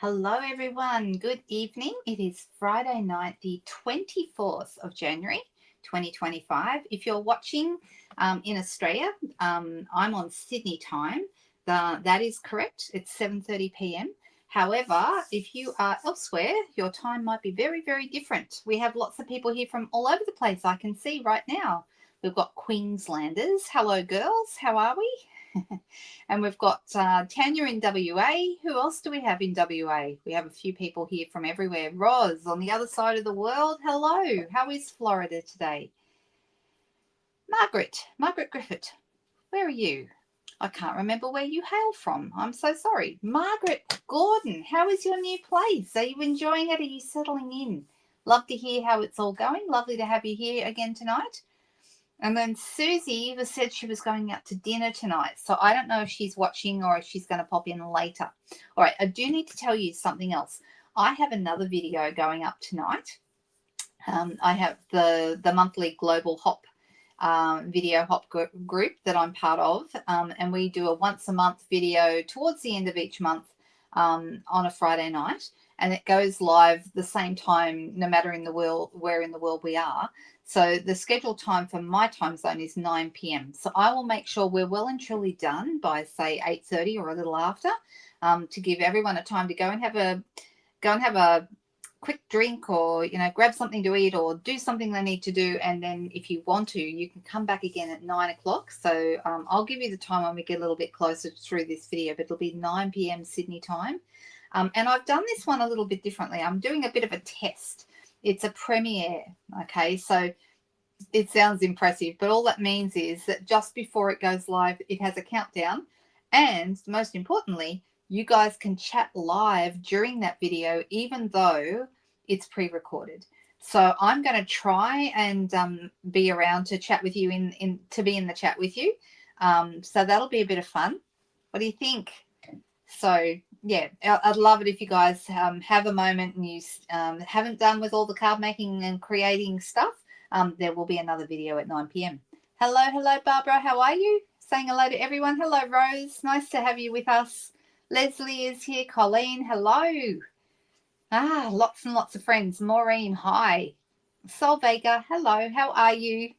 Hello everyone, good evening. It is Friday night, the 24th of January 2025. If you're watching in Australia, I'm on Sydney time. That is correct. It's 7:30 p.m. However, if you are elsewhere, your time might be very, very different. We have lots of people here from all over the place. I can see right now. We've got Queenslanders. Hello girls, how are we? And we've got Tanya in WA. Who else do we have in WA? We have a few people here from everywhere. Roz on the other side of the world. Hello. How is Florida today? Margaret Griffith. Where are you? I can't remember where you hail from. I'm so sorry. Margaret Gordon, how is your new place? Are you enjoying it? Are you settling in? Love to hear how it's all going. Lovely to have you here again tonight. And then Susie said she was going out to dinner tonight. So I don't know if she's watching or if she's going to pop in later. All right, I do need to tell you something else. I have another video going up tonight. I have the monthly Global Hop video hop group that I'm part of. And we do a once a month video towards the end of each month on a Friday night. And it goes live the same time, no matter in the world, where in the world we are. So the scheduled time for my time zone is 9 p.m. So I will make sure we're well and truly done by, say, 8:30 or a little after, to give everyone a time to go and have a quick drink, or grab something to eat, or do something they need to do. And then if you want to, you can come back again at 9 o'clock. So I'll give you the time when we get a little bit closer through this video, but it'll be 9 p.m. Sydney time. And I've done this one a little bit differently. I'm doing a bit of a test. It's a premiere, okay? So it sounds impressive, but all that means is that just before it goes live, it has a countdown. And most importantly, you guys can chat live during that video, even though it's pre-recorded. So I'm going to try and be around to chat with you, to be in the chat with you. So that'll be a bit of fun. What do you think? So yeah, I'd love it if you guys have a moment and you haven't done with all the card making and creating stuff. There will be another video at 9 p.m. Hello, Barbara. How are you? Saying hello to everyone. Hello, Rose. Nice to have you with us. Leslie is here. Colleen, hello. Lots and lots of friends. Maureen, hi. Sol Vega, hello. How are you?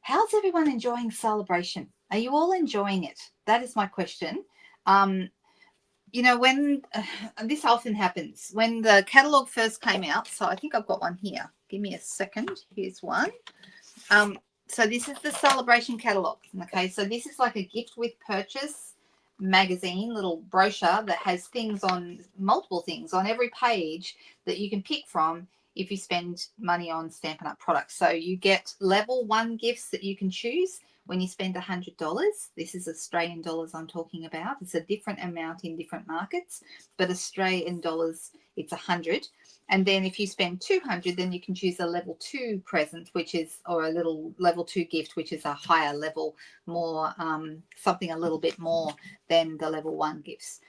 How's everyone enjoying celebration? Are you all enjoying it? That is my question. When this often happens, when the catalogue first came out, so I think I've got one here. Give me a second. Here's one. So this is the celebration catalogue. Okay, so this is like a gift with purchase magazine, little brochure that has multiple things on every page that you can pick from if you spend money on Stampin' Up products. So you get level 1 gifts that you can choose when you spend $100. This is Australian dollars I'm talking about. It's a different amount in different markets, but Australian dollars, it's 100. And then if you spend 200, then you can choose a level 2 present, or a little level 2 gift, which is a higher level, more something a little bit more than the level 1 gifts.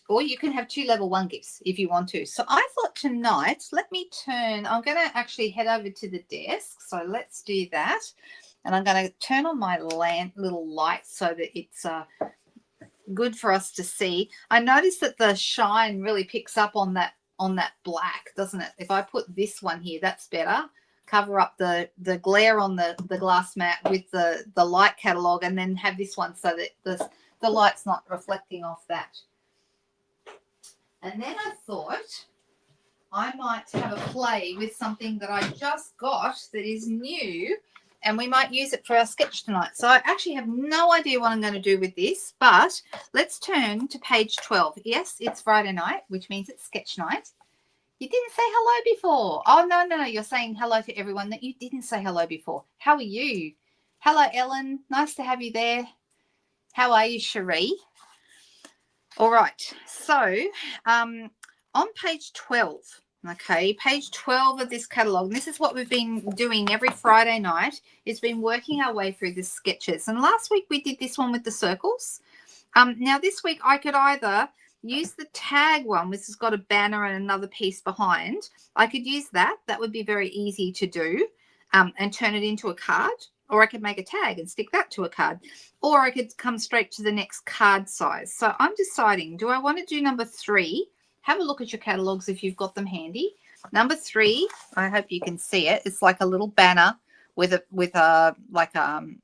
Or you can have 2 level 1 gifts if you want to. So I thought tonight, I'm going to actually head over to the desk. So let's do that. And I'm going to turn on my little light so that it's good for us to see. I noticed that the shine really picks up on that black, doesn't it? If I put this one here, that's better. Cover up the glare on the glass mat with the light catalogue, and then have this one so that the light's not reflecting off that. And then I thought I might have a play with something that I just got that is new, and we might use it for our sketch tonight. So I actually have no idea what I'm going to do with this, but let's turn to page 12. Yes, it's Friday night, which means it's sketch night. You didn't say hello before. Oh, no. You're saying hello to everyone that you didn't say hello before. How are you? Hello, Ellen. Nice to have you there. How are you, Cherie? All right. So on page 12, okay, page 12 of this catalogue, and this is what we've been doing every Friday night, is been working our way through the sketches. And last week we did this one with the circles. Now this week I could either use the tag one, which has got a banner and another piece behind. I could use that. That would be very easy to do, and turn it into a card. or I could make a tag and stick that to a card, or I could come straight to the next card size. So I'm deciding, do I want to do number 3? Have a look at your catalogs if you've got them handy. Number 3, I hope you can see it. It's like a little banner with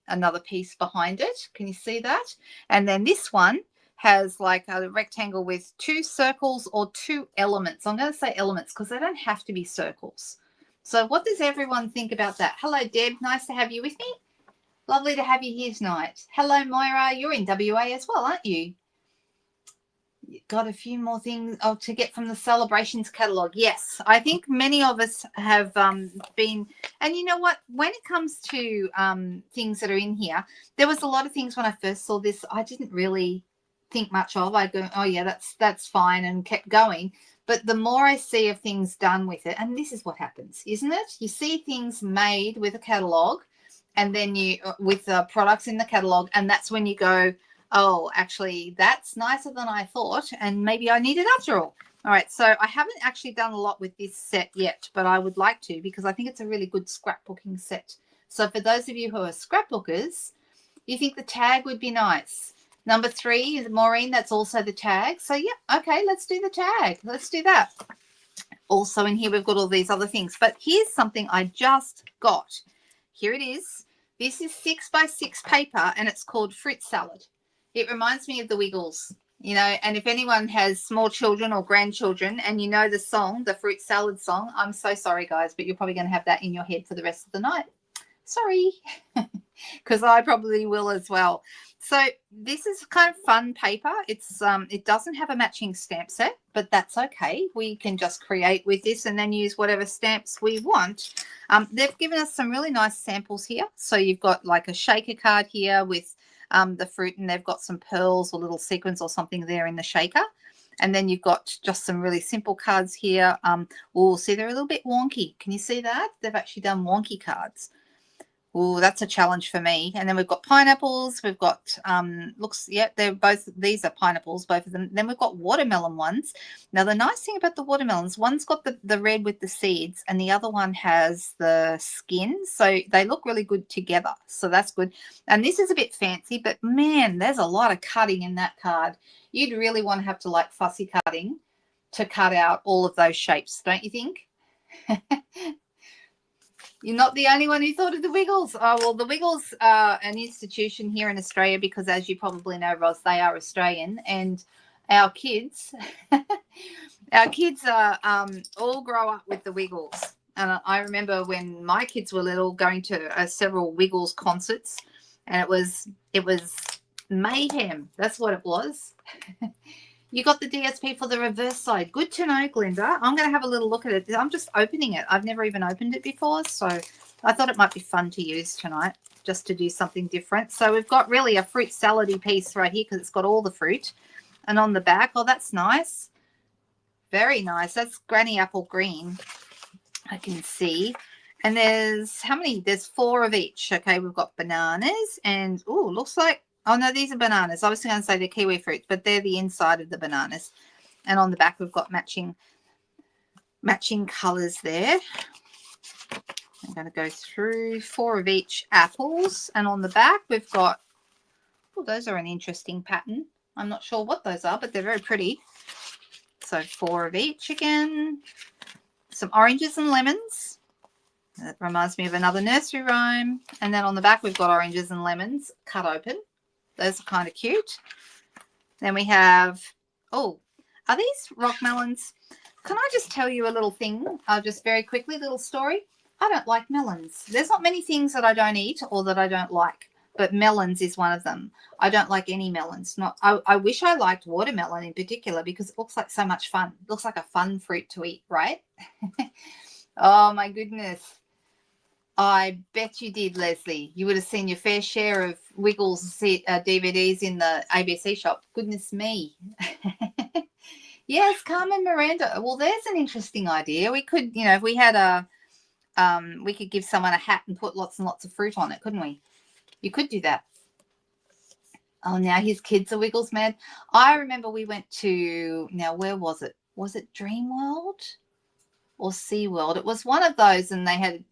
another piece behind it. Can you see that? And then this one has like a rectangle with 2 circles or 2 elements. I'm going to say elements because they don't have to be circles. So what does everyone think about that? Hello, Deb. Nice to have you with me. Lovely to have you here tonight. Hello, Moira. You're in WA as well, aren't you? Got a few more things to get from the celebrations catalog. Yes, I think many of us have been, and you know what, when it comes to things that are in here, there was a lot of things when I first saw this I didn't really think much of. I go, oh yeah, that's fine, and kept going. But the more I see of things done with it, and this is what happens, isn't it? You see things made with a catalog, and then you with products in the catalog, and that's when you go, oh, actually, that's nicer than I thought, and maybe I need it after all. All right, so I haven't actually done a lot with this set yet, but I would like to because I think it's a really good scrapbooking set. So for those of you who are scrapbookers, you think the tag would be nice. Number 3 is Maureen. That's also the tag. So, yeah, okay, let's do the tag. Let's do that. Also in here, we've got all these other things. But here's something I just got. Here it is. This is 6x6 paper, and it's called Fruit Salad. It reminds me of the Wiggles, you know, and if anyone has small children or grandchildren and you know the song, the Fruit Salad song, I'm so sorry, guys, but you're probably going to have that in your head for the rest of the night. Sorry, because I probably will as well. So this is kind of fun paper. It's it doesn't have a matching stamp set, but that's okay. We can just create with this and then use whatever stamps we want. They've given us some really nice samples here. So you've got like a shaker card here with the fruit, and they've got some pearls or little sequins or something there in the shaker. And then you've got just some really simple cards here. Oh, see, they're a little bit wonky. Can you see that? They've actually done wonky cards. Oh, that's a challenge for me. And then we've got pineapples. We've got, they're both, these are pineapples, both of them. Then we've got watermelon ones. Now, the nice thing about the watermelons, one's got the red with the seeds and the other one has the skin. So they look really good together. So that's good. And this is a bit fancy, but man, there's a lot of cutting in that card. You'd really want to have to like fussy cutting to cut out all of those shapes, don't you think? You're not the only one who thought of the Wiggles. Oh, well, the Wiggles are an institution here in Australia because, as you probably know, Ros, they are Australian. And our kids, all grow up with the Wiggles. And I remember when my kids were little going to several Wiggles concerts, and it was mayhem. That's what it was. You got the DSP for the reverse side. Good to know, Glinda. I'm going to have a little look at it. I'm just opening it. I've never even opened it before, so I thought it might be fun to use tonight just to do something different. So we've got really a fruit salad-y piece right here because it's got all the fruit. And on the back, oh, that's nice. Very nice. That's granny apple green, I can see. And there's how many? There's 4 of each. Okay, we've got bananas and, oh, looks like, oh, no, these are bananas. I was going to say they're kiwi fruits, but they're the inside of the bananas. And on the back, we've got matching colours there. I'm going to go through 4 of each apples. And on the back, we've got, oh, those are an interesting pattern. I'm not sure what those are, but they're very pretty. So 4 of each again. Some oranges and lemons. That reminds me of another nursery rhyme. And then on the back, we've got oranges and lemons cut open. Those are kind of cute. Then we have, oh, are these rock melons? Can I just tell you a little thing? Just very quickly, little story. I don't like melons. There's not many things that I don't eat or that I don't like, but melons is one of them. I don't like any melons. I wish I liked watermelon in particular because it looks like so much fun. It looks like a fun fruit to eat, right? Oh, my goodness. I bet you did, Leslie. You would have seen your fair share of Wiggles DVDs in the ABC shop. Goodness me. Yes, Carmen Miranda. Well, there's an interesting idea. We could, you know, if we had we could give someone a hat and put lots and lots of fruit on it, couldn't we? You could do that. Oh, now his kids are Wiggles mad. I remember we went to, now where was it? Was it Dreamworld? or SeaWorld. It was one of those, and they had,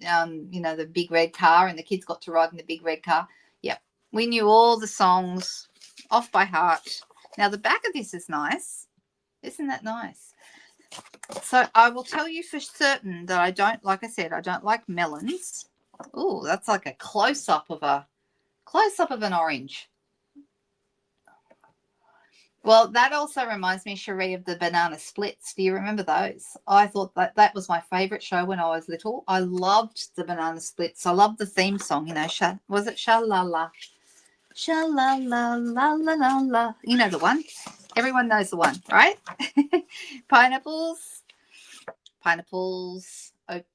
you know, the big red car, and the kids got to ride in the big red car. Yep, we knew all the songs off by heart. Now, the back of this is nice. Isn't that nice? So I will tell you for certain that I don't, like I said, I don't like melons. Oh, that's like a close-up of an orange. Well, that also reminds me, Cherie, of the banana splits. Do you remember those? I thought that was my favourite show when I was little. I loved the banana splits. I loved the theme song, you know. Was it Sha-la-la? Sha-la-la-la-la-la-la. You know the one. Everyone knows the one, right? Pineapples.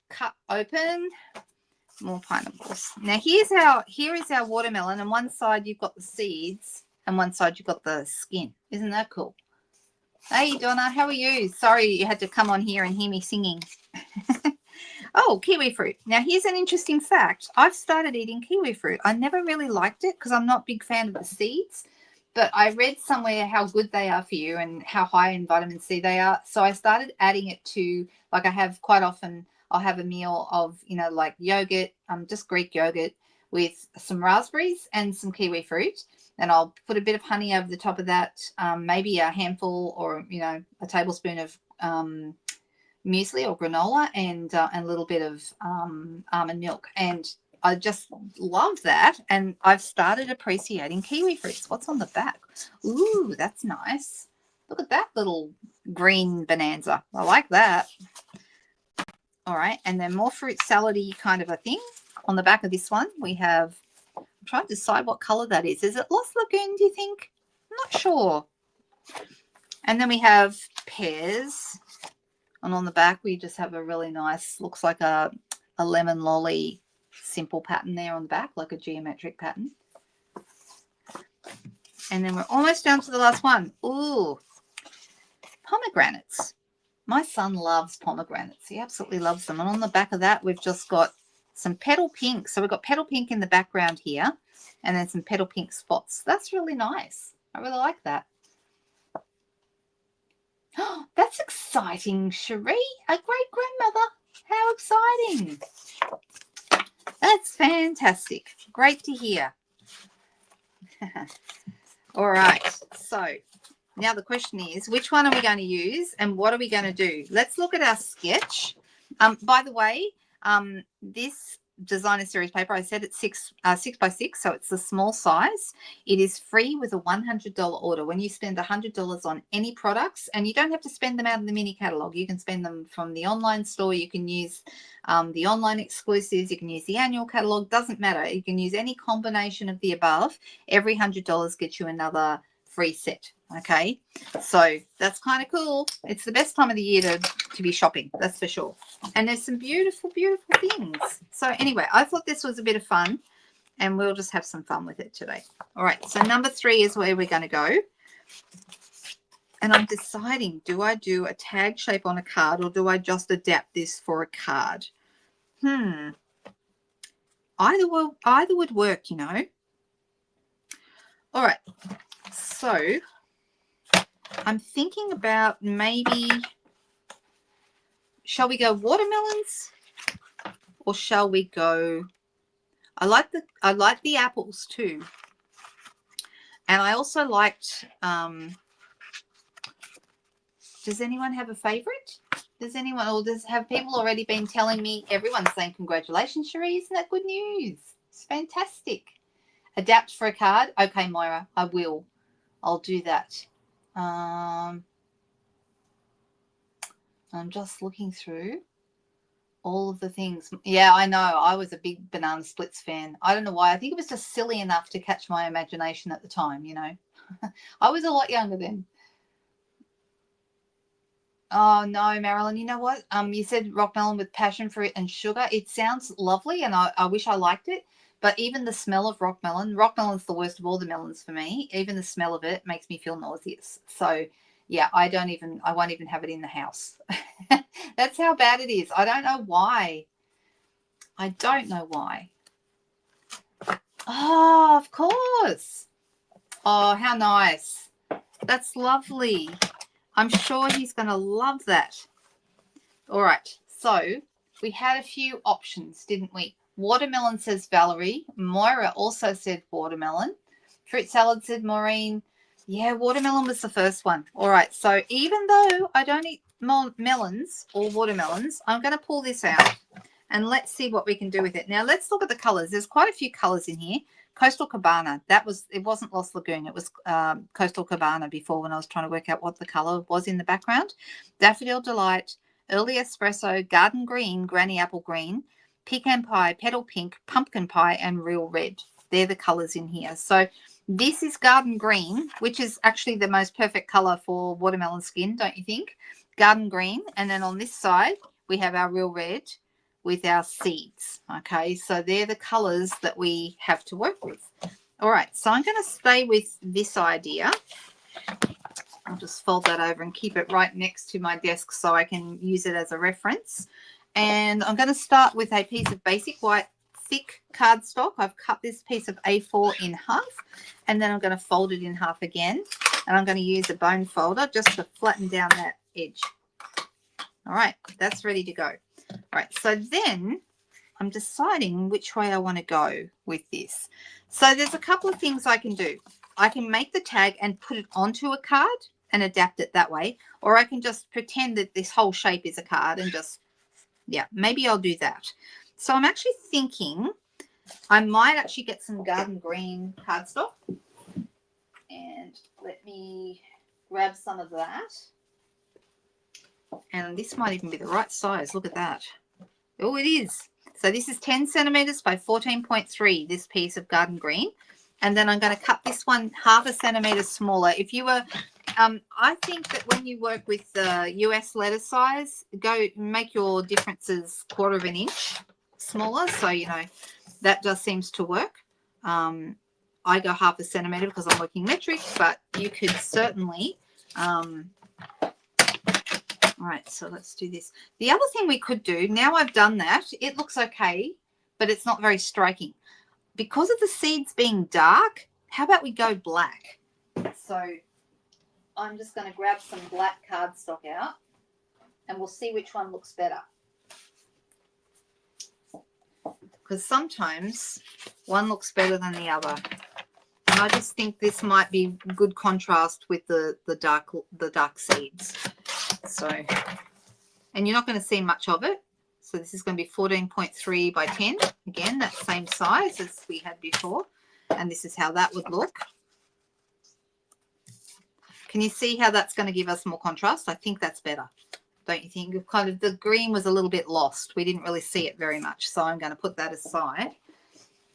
Cut open. More pineapples. Now, here is our watermelon. And one side you've got the seeds. And one side you've got the skin. Isn't that cool? Hey, Donna, how are you? Sorry you had to come on here and hear me singing. Oh, kiwi fruit. Now, here's an interesting fact. I've started eating kiwi fruit. I never really liked it because I'm not a big fan of the seeds. But I read somewhere how good they are for you and how high in vitamin C they are. So I started adding it to, like I have quite often, I'll have a meal of, you know, like yogurt, just Greek yogurt with some raspberries and some kiwi fruit. And I'll put a bit of honey over the top of that, maybe a handful or, you know, a tablespoon of muesli or granola and a little bit of almond milk. And I just love that. And I've started appreciating kiwi fruits. What's on the back? Ooh, that's nice. Look at that little green bonanza. I like that. All right. And then more fruit salad-y kind of a thing. On the back of this one, we have, I'm trying to decide what color that is. Is it Lost Lagoon, do you think? I'm not sure. And then we have pears. And on the back, we just have a really nice, looks like a lemon lolly simple pattern there on the back, like a geometric pattern. And then we're almost down to the last one. Ooh, pomegranates. My son loves pomegranates. He absolutely loves them. And on the back of that, we've just got some petal pink. So we've got petal pink in the background here and then some petal pink spots. That's really nice. I really like that. Oh, that's exciting, Cherie. A great-grandmother. How exciting. That's fantastic. Great to hear. All right. So now the question is, which one are we going to use and what are we going to do? Let's look at our sketch. By the way, this designer series paper, I said it's 6 by 6, so it's the small size. It is free with a $100 order. When you spend $100 on any products, and you don't have to spend them out of the mini catalog, you can spend them from the online store. You can use the online exclusives. You can use the annual catalog. Doesn't matter. You can use any combination of the above. Every $100 gets you another free set. Okay, so that's kind of cool. It's the best time of the year to be shopping, that's for sure. And there's some beautiful, beautiful things. So anyway, I thought this was a bit of fun and we'll just have some fun with it today. All right, so number 3 is where we're going to go. And I'm deciding, do I do a tag shape on a card or do I just adapt this for a card? Either would work, you know. All right, so I'm thinking about maybe, shall we go watermelons or shall we go, I like the apples too. And I also liked, does anyone have a favorite? Does anyone, or have people already been telling me, everyone's saying congratulations, Cherie, isn't that good news? It's fantastic. Adapt for a card. Okay, Moira, I will. I'll do that. I'm just looking through all of the things. Yeah, I know. I was a big banana splits fan. I don't know why. I think it was just silly enough to catch my imagination at the time, you know. I was a lot younger then. Oh, no, Marilyn, you know what? You said rock melon with passion fruit and sugar. It sounds lovely, and I wish I liked it. But even the smell of rock melon's the worst of all the melons for me. Even the smell of it makes me feel nauseous. So, yeah, I won't even have it in the house. That's how bad it is. I don't know why. Oh, of course. Oh, how nice. That's lovely. I'm sure he's going to love that. All right. so we had a few options, didn't we? Watermelon says Valerie. Moira also said watermelon. Fruit salad said Maureen. Yeah, watermelon was the first one. All right, so even though I don't eat melons or watermelons, I'm going to pull this out and let's see what we can do with it. Now, let's look at the colors. There's quite a few colors in here. Coastal Cabana, it wasn't Lost Lagoon. It was Coastal Cabana before when I was trying to work out what the color was in the background. Daffodil Delight, Early Espresso, Garden Green, Granny Apple Green, Pecan Pie, Petal Pink, Pumpkin Pie, and Real Red. They're the colors in here. So this is Garden Green, which is actually the most perfect color for watermelon skin, don't you think? Garden Green. And then on this side, we have our Real Red with our seeds. Okay, so they're the colors that we have to work with. All right, so I'm going to stay with this idea. I'll just fold that over and keep it right next to my desk so I can use it as a reference. And I'm going to start with a piece of basic white thick cardstock. I've cut this piece of A4 in half, and then I'm going to fold it in half again. And I'm going to use a bone folder just to flatten down that edge. All right, that's ready to go. All right, so then I'm deciding which way I want to go with this. So there's a couple of things I can do. I can make the tag and put it onto a card and adapt it that way, or I can just pretend that this whole shape is a card and just, yeah, maybe I'll do that. So I'm actually thinking I might actually get some Garden Green cardstock, and let me grab some of that. And this might even be the right size. Look at that. Oh, it is. So this is 10 centimeters by 14.3, this piece of Garden Green. And then I'm going to cut this one half a centimeter smaller. If you were, I think that when you work with the US letter size, go make your differences 1/4 of an inch smaller. So, you know, that just seems to work. I go half a centimeter because I'm working metric, but you could certainly, all right, so let's do this. The other thing we could do, now I've done that, it looks okay, but it's not very striking. Because of the seeds being dark, how about we go black? So I'm just going to grab some black cardstock out, and we'll see which one looks better. Because sometimes one looks better than the other. And I just think this might be good contrast with the dark seeds. So, and you're not going to see much of it. So this is going to be 14.3 by 10. Again, that same size as we had before. And this is how that would look. Can you see how that's going to give us more contrast? I think that's better. Don't you think? Kind of the green was a little bit lost. We didn't really see it very much. So I'm going to put that aside.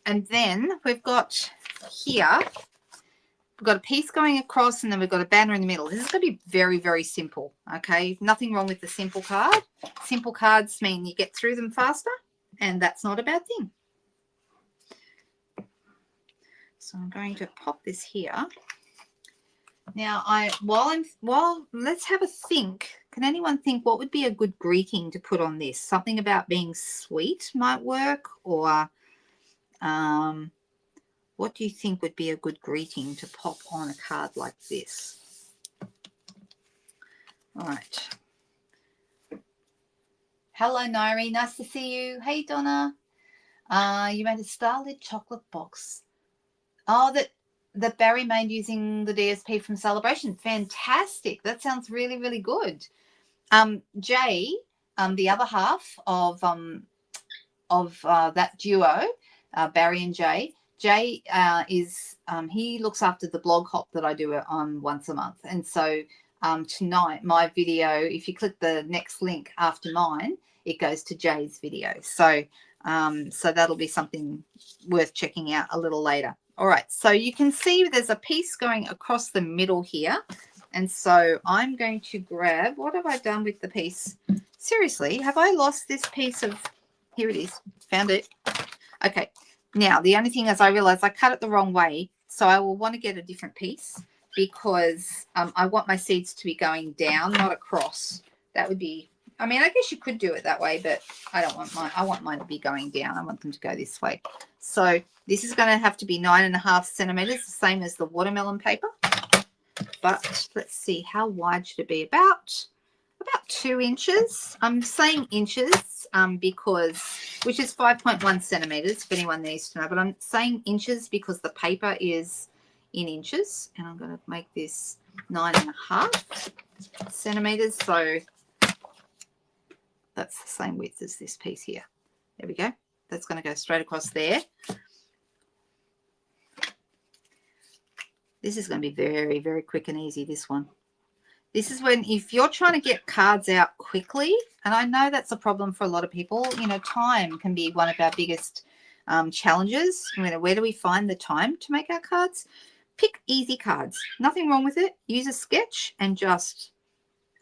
And then we've got here, we've got a piece going across, and then we've got a banner in the middle. This is going to be very, very simple, okay? Nothing wrong with the simple card. Simple cards mean you get through them faster, and that's not a bad thing. So I'm going to pop this here. Now, let's have a think. Can anyone think what would be a good greeting to put on this? Something about being sweet might work, or what do you think would be a good greeting to pop on a card like this? All right. Hello, Nairi. Nice to see you. Hey, Donna. You made a starlit chocolate box. Oh, that Barry made using the DSP from Celebration. Fantastic. That sounds really, really good. Jay, the other half of that duo, Barry and Jay. Jay he looks after the blog hop that I do on once a month. And so tonight, my video, if you click the next link after mine, it goes to Jay's video. So that'll be something worth checking out a little later. All right, so you can see there's a piece going across the middle here. And so I'm going to grab, what have I done with the piece? Seriously, have I lost this piece of, here it is, found it. Okay, now the only thing is I realized I cut it the wrong way. So I will want to get a different piece because I want my seeds to be going down, not across. That would be, I mean, I guess you could do it that way, but I want mine to be going down. I want them to go this way. So this is going to have to be 9.5 centimeters, the same as the watermelon paper. But let's see, how wide should it be? About about 2 inches. I'm saying inches because, which is 5.1 centimeters, if anyone needs to know, but I'm saying inches because the paper is in inches, and I'm going to make this 9.5 centimeters. So that's the same width as this piece here. There we go. That's going to go straight across there. This is going to be very, very quick and easy, this one. This is when, if you're trying to get cards out quickly, and I know that's a problem for a lot of people, you know, time can be one of our biggest challenges. You know, where do we find the time to make our cards? Pick easy cards. Nothing wrong with it. Use a sketch and just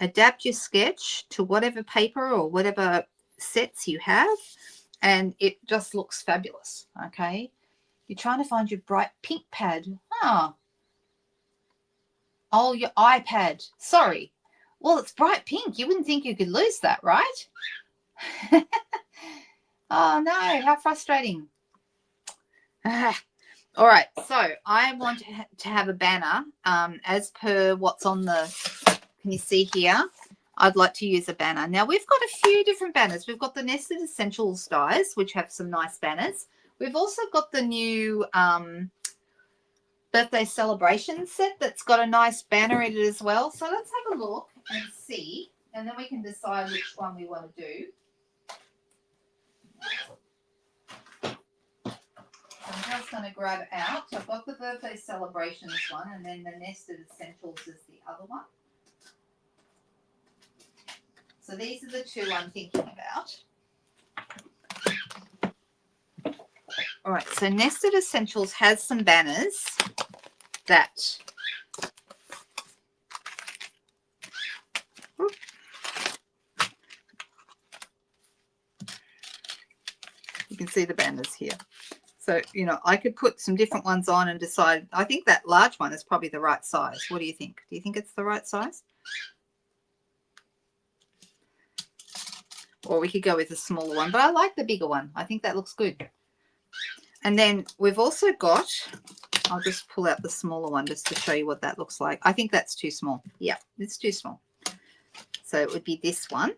adapt your sketch to whatever paper or whatever sets you have, and it just looks fabulous, okay? You're trying to find your bright pink pad. Oh, your iPad. Sorry. Well, it's bright pink. You wouldn't think you could lose that, right? Oh, no. How frustrating. All right. So I want to have a banner as per what's on the, can you see here? I'd like to use a banner. Now, we've got a few different banners. We've got the Nested Essentials dies, which have some nice banners. We've also got the new birthday celebration set that's got a nice banner in it as well. So let's have a look and see, and then we can decide which one we want to do. I'm just going to grab it out. So I've got the birthday celebrations one, and then the Nested Essentials is the other one. So these are the two I'm thinking about. All right, so Nested Essentials has some banners that you can see the banners here. So, you know, I could put some different ones on and decide. I think that large one is probably the right size. What do you think? Do you think it's the right size? Or we could go with a smaller one, but I like the bigger one. I think that looks good. And then we've also got, I'll just pull out the smaller one just to show you what that looks like. I think that's too small. Yeah, it's too small. So it would be this one.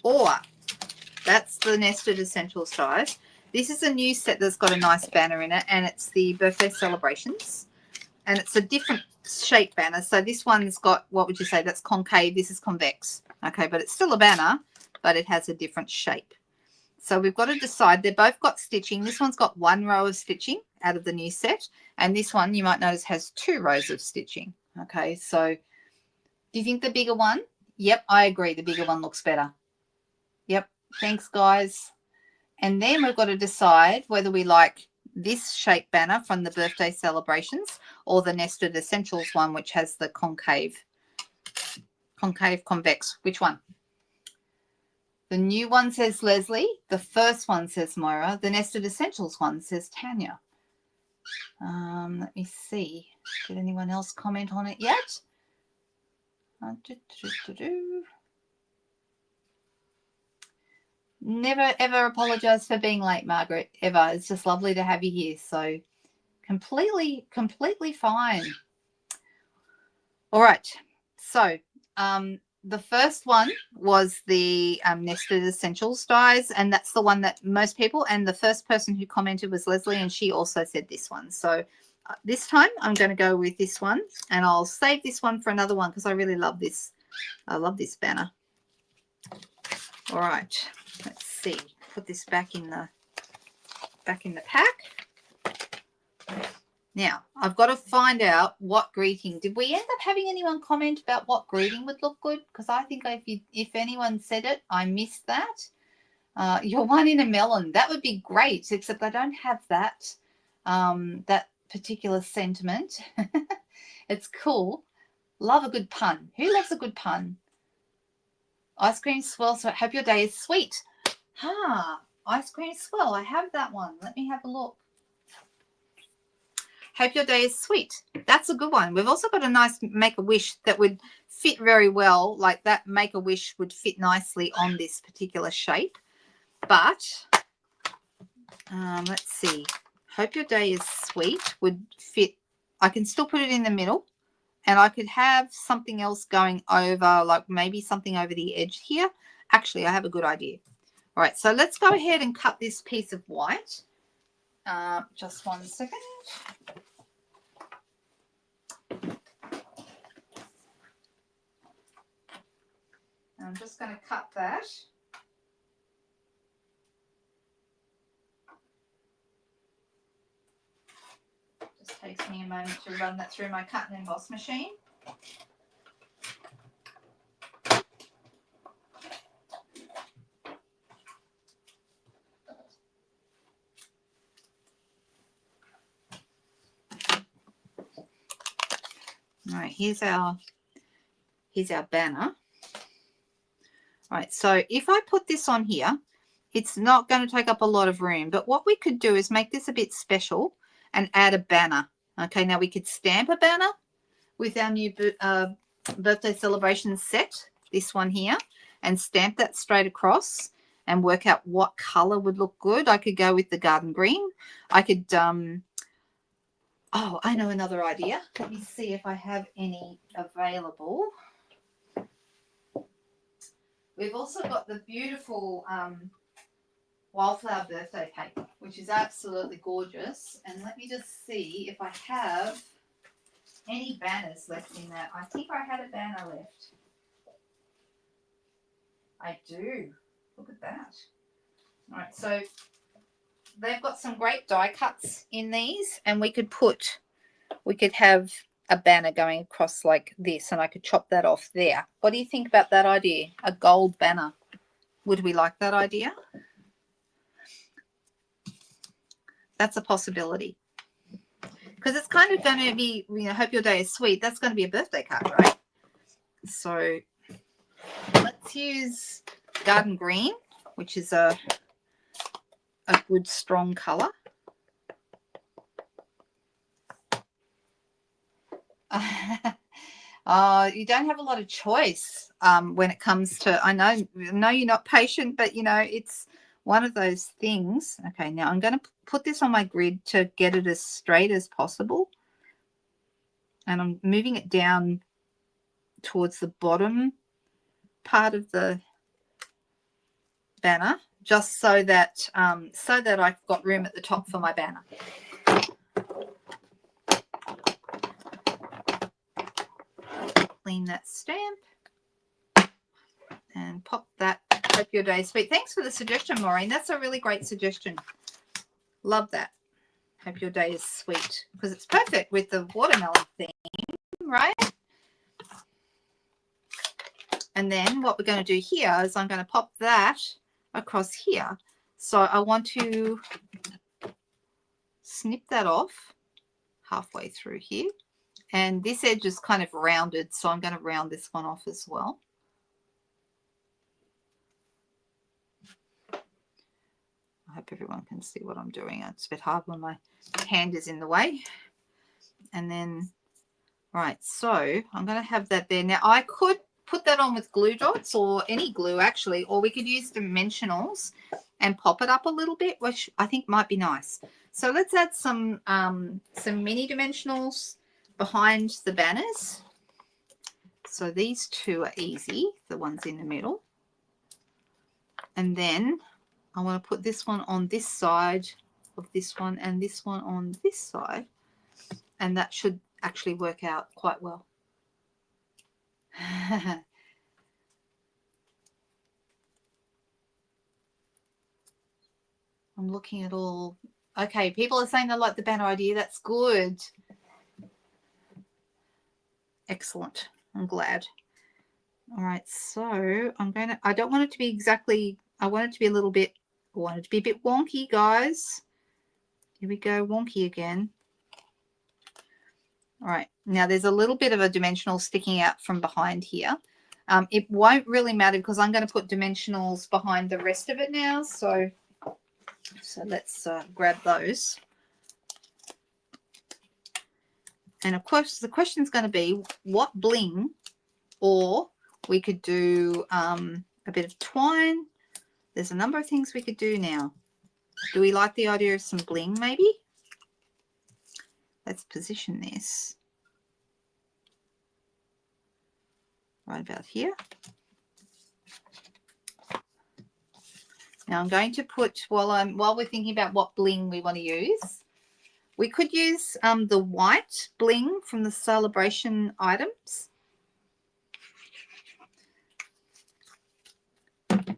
Or that's the Nested Essentials size. This is a new set that's got a nice banner in it, and it's the birthday celebrations. And it's a different shape banner. So this one's got, what would you say? That's concave. This is convex. Okay, but it's still a banner, but it has a different shape. So we've got to decide. They've both got stitching. This one's got 1 row of stitching out of the new set. And this one, you might notice, has 2 rows of stitching. Okay, so do you think the bigger one? Yep, I agree. The bigger one looks better. Yep, thanks, guys. And then we've got to decide whether we like this shape banner from the birthday celebrations or the Nested Essentials one, which has the concave, convex. Which one? The new one says Leslie. The first one says Moira. The Nested Essentials one says Tanya. Let me see. Did anyone else comment on it yet? Never, ever apologize for being late, Margaret, ever. It's just lovely to have you here. So completely fine. All right. So the first one was the Nested Essentials dies, and that's the one that most people, and the first person who commented was Leslie, and she also said this one. So this time I'm going to go with this one, and I'll save this one for another one because I really love this. I love this banner. All right, let's see. Put this back in the pack. Now, I've got to find out what greeting. Did we end up having anyone comment about what greeting would look good? Because I think if anyone said it, I missed that. You're one in a melon. That would be great, except I don't have that, that particular sentiment. It's cool. Love a good pun. Who loves a good pun? Ice cream swirl, so I hope your day is sweet. Ice cream swirl. I have that one. Let me have a look. Hope your day is sweet. That's a good one. We've also got a nice Make-A-Wish that would fit very well. Like that Make-A-Wish would fit nicely on this particular shape. But let's see. Hope your day is sweet would fit. I can still put it in the middle. And I could have something else going over, like maybe something over the edge here. Actually, I have a good idea. All right, so let's go ahead and cut this piece of white. Just 1 second. I'm just going to cut that. Just takes me a moment to run that through my cut and emboss machine. All right, here's our banner. All right, so if I put this on here, it's not going to take up a lot of room. But what we could do is make this a bit special and add a banner. Okay, now we could stamp a banner with our new birthday celebration set, this one here, and stamp that straight across and work out what color would look good. I could go with the garden green. I could, oh, I know another idea. Let me see if I have any available. We've also got the beautiful Wildflower Birthday paper, which is absolutely gorgeous. And let me just see if I have any banners left in that. I think I had a banner left. I do. Look at that. All right, so they've got some great die cuts in these, and we could have a banner going across like this, and I could chop that off there. What do you think about that idea? A gold banner. Would we like that idea? That's a possibility. Because it's kind of going to be, you know, hope your day is sweet. That's going to be a birthday card, right? So let's use garden green, which is a good strong color. You don't have a lot of choice when it comes to, I know you're not patient, but you know, it's one of those things. Okay, now I'm going to put this on my grid to get it as straight as possible. And I'm moving it down towards the bottom part of the banner, just so that I've got room at the top for my banner. Clean that stamp and pop that. Hope your day is sweet. Thanks for the suggestion, Maureen. That's a really great suggestion. Love that. Hope your day is sweet, because it's perfect with the watermelon theme, right? And then what we're going to do here is I'm going to pop that across here. So I want to snip that off halfway through here. And this edge is kind of rounded, so I'm going to round this one off as well. I hope everyone can see what I'm doing. It's a bit hard when my hand is in the way. And then, right, so I'm going to have that there. Now, I could put that on with glue dots, or any glue actually, or we could use dimensionals and pop it up a little bit, which I think might be nice. So let's add some mini dimensionals behind the banners. So these two are easy, the ones in the middle. And then I want to put this one on this side of this one and this one on this side. And that should actually work out quite well. I'm looking at all. Okay, people are saying they like the banner idea. That's good. Excellent. I'm glad. All right, so I don't want it to be exactly, I want it to be a little bit, I want it to be a bit wonky, guys. Here we go, wonky again. All right, now there's a little bit of a dimensional sticking out from behind here. It won't really matter because I'm going to put dimensionals behind the rest of it now. So let's grab those. And of course, the question is going to be what bling, or we could do a bit of twine. There's a number of things we could do now. Do we like the idea of some bling maybe? Let's position this. right about here. Now I'm going to put, while we're thinking about what bling we want to use, we could use the white bling from the celebration items. Let's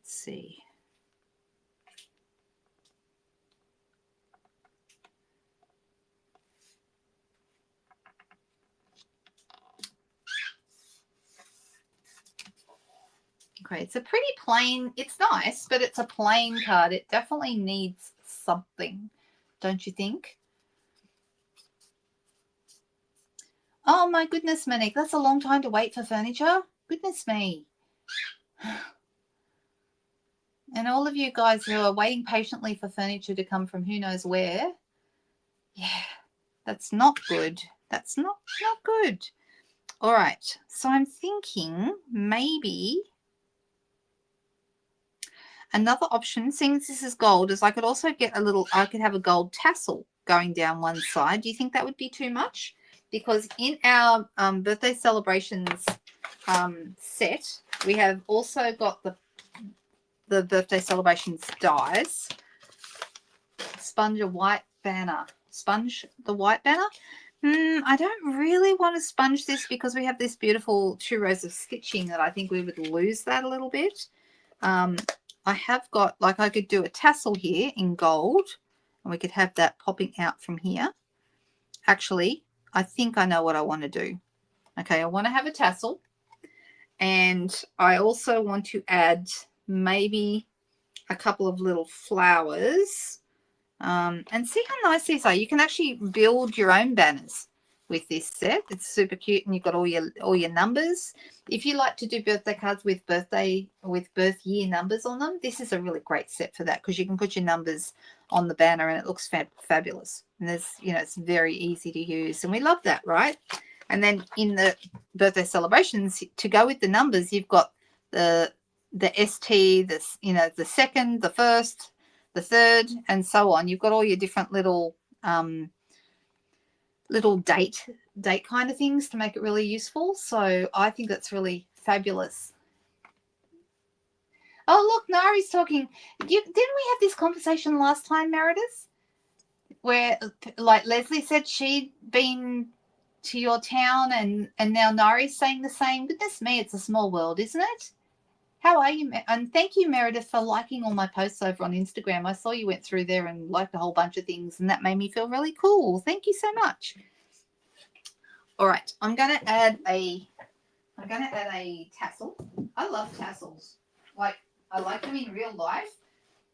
see. Okay, it's a pretty plain, it's nice, but it's a plain card. It definitely needs something, don't you think? Oh my goodness, Monique, that's a long time to wait for furniture. Goodness me. And all of you guys who are waiting patiently for furniture to come from who knows where, yeah, that's not good. That's not good. All right, so I'm thinking maybe another option, seeing as this is gold, is I could also get I could have a gold tassel going down one side. Do you think that would be too much? Because in our birthday celebrations set, we have also got the birthday celebrations dies. Sponge the white banner. I don't really want to sponge this because we have this beautiful 2 rows of stitching that I think we would lose that a little bit. I have got, like, I could do a tassel here in gold and we could have that popping out from here. Actually, I think I know what I want to do. Okay, I want to have a tassel, and I also want to add maybe a couple of little flowers. And see how nice these are. You can actually build your own banners with this set. It's super cute, and you've got all your numbers. If you like to do birthday cards with birth year numbers on them, this is a really great set for that, because you can put your numbers on the banner and it looks fabulous. And there's, it's very easy to use, and we love that, right? And then in the birthday celebrations, to go with the numbers, you've got the ST, the second, the first, the third, and so on. You've got all your different little date kind of things to make it really useful. So I think that's really fabulous. Oh, look, Nari's talking. Didn't we have this conversation last time, Meredith? Where, like, Leslie said she'd been to your town, and now Nari's saying the same. Goodness me, it's a small world, isn't it? How are you? And thank you, Meredith, for liking all my posts over on Instagram. I saw you went through there and liked a whole bunch of things, and that made me feel really cool. Thank you so much. All right, I'm going to add a tassel. I love tassels. Like, I like them in real life,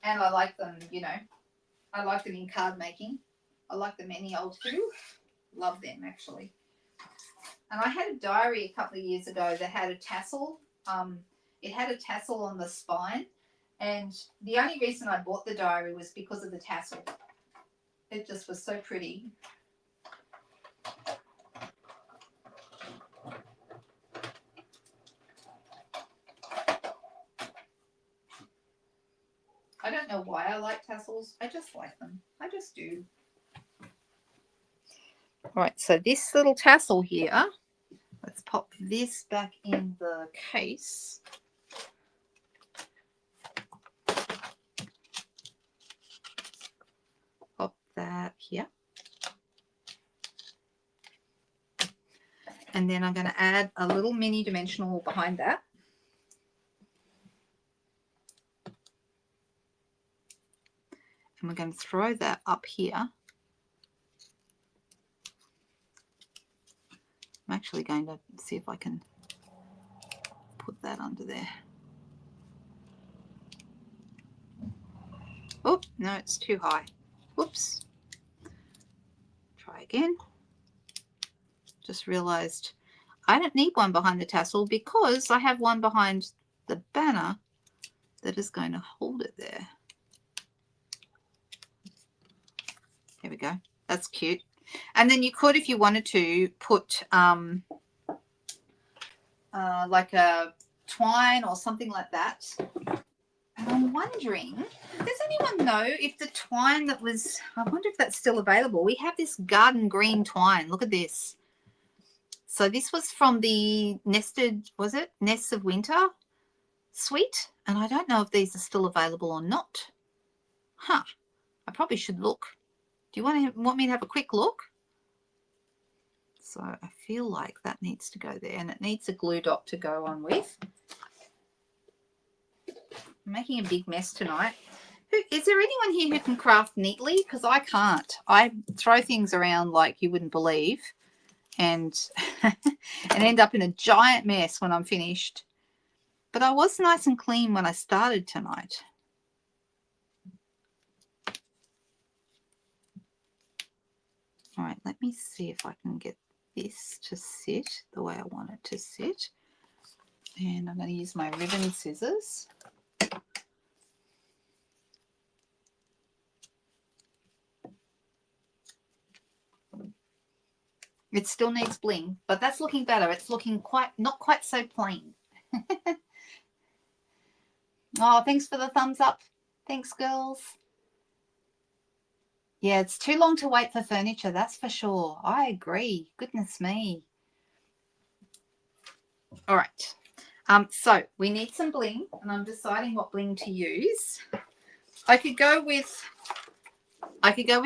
and I like them, I like them in card making. I like them any old too. Love them, actually. And I had a diary a couple of years ago that had a tassel. It had a tassel on the spine, and the only reason I bought the diary was because of the tassel. It just was so pretty. I don't know why I like tassels. I just like them. I just do. All right, so this little tassel here, let's pop this back in the case. Pop that here. And then I'm going to add a little mini dimensional behind that. And we're going to throw that up here. I'm actually going to see if I can put that under there. Oh, no, it's too high. Whoops. Try again. Just realized I don't need one behind the tassel because I have one behind the banner that is going to hold it there. There we go. That's cute. And then you could, if you wanted to, put like a twine or something like that. And I'm wondering, does anyone know if the twine that was, I wonder if that's still available. We have this garden green twine. Look at this. So this was from the Nested, was it? Nests of Winter suite. And I don't know if these are still available or not. Huh. I probably should look. Do you want me to have a quick look? So I feel like that needs to go there, and it needs a glue dot to go on with. I'm making a big mess tonight. Is there anyone here who can craft neatly? Because I can't. I throw things around like you wouldn't believe, and and end up in a giant mess when I'm finished. But I was nice and clean when I started tonight. All right, let me see if I can get this to sit the way I want it to sit. And I'm going to use my ribbon scissors. It still needs bling, but that's looking better. It's looking not quite so plain. Oh, thanks for the thumbs up. Thanks, girls. Yeah, it's too long to wait for furniture, that's for sure. I agree. Goodness me. All right. So we need some bling, and I'm deciding what bling to use. I could go with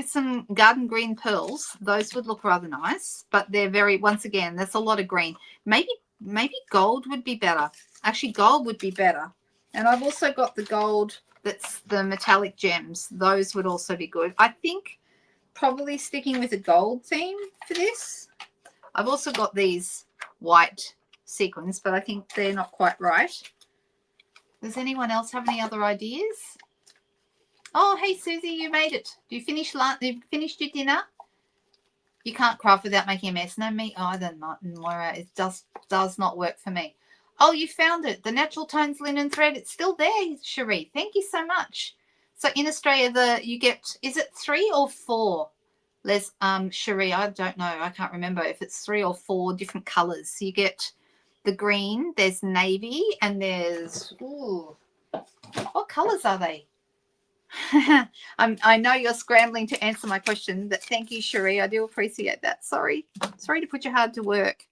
some garden green pearls. Those would look rather nice, but they're very, once again, that's a lot of green. Maybe gold would be better. Actually, gold would be better. And I've also got the gold that's the metallic gems. Those would also be good. I think probably sticking with a gold theme for this. I've also got these white sequins, but I think they're not quite right. Does anyone else have any other ideas? Oh, hey, Susie, you made it. Do you finish lunch? You finished your dinner? You can't craft without making a mess. No, me either, Moira. It does not work for me. Oh, you found it. The Natural Tones linen thread. It's still there, Cherie. Thank you so much. So in Australia, you get, is it 3 or 4? Cherie, I don't know. I can't remember if it's 3 or 4 different colors. So you get the green, there's navy, and there's, ooh, what colors are they? I know you're scrambling to answer my question, but thank you, Cherie. I do appreciate that. Sorry to put you hard to work.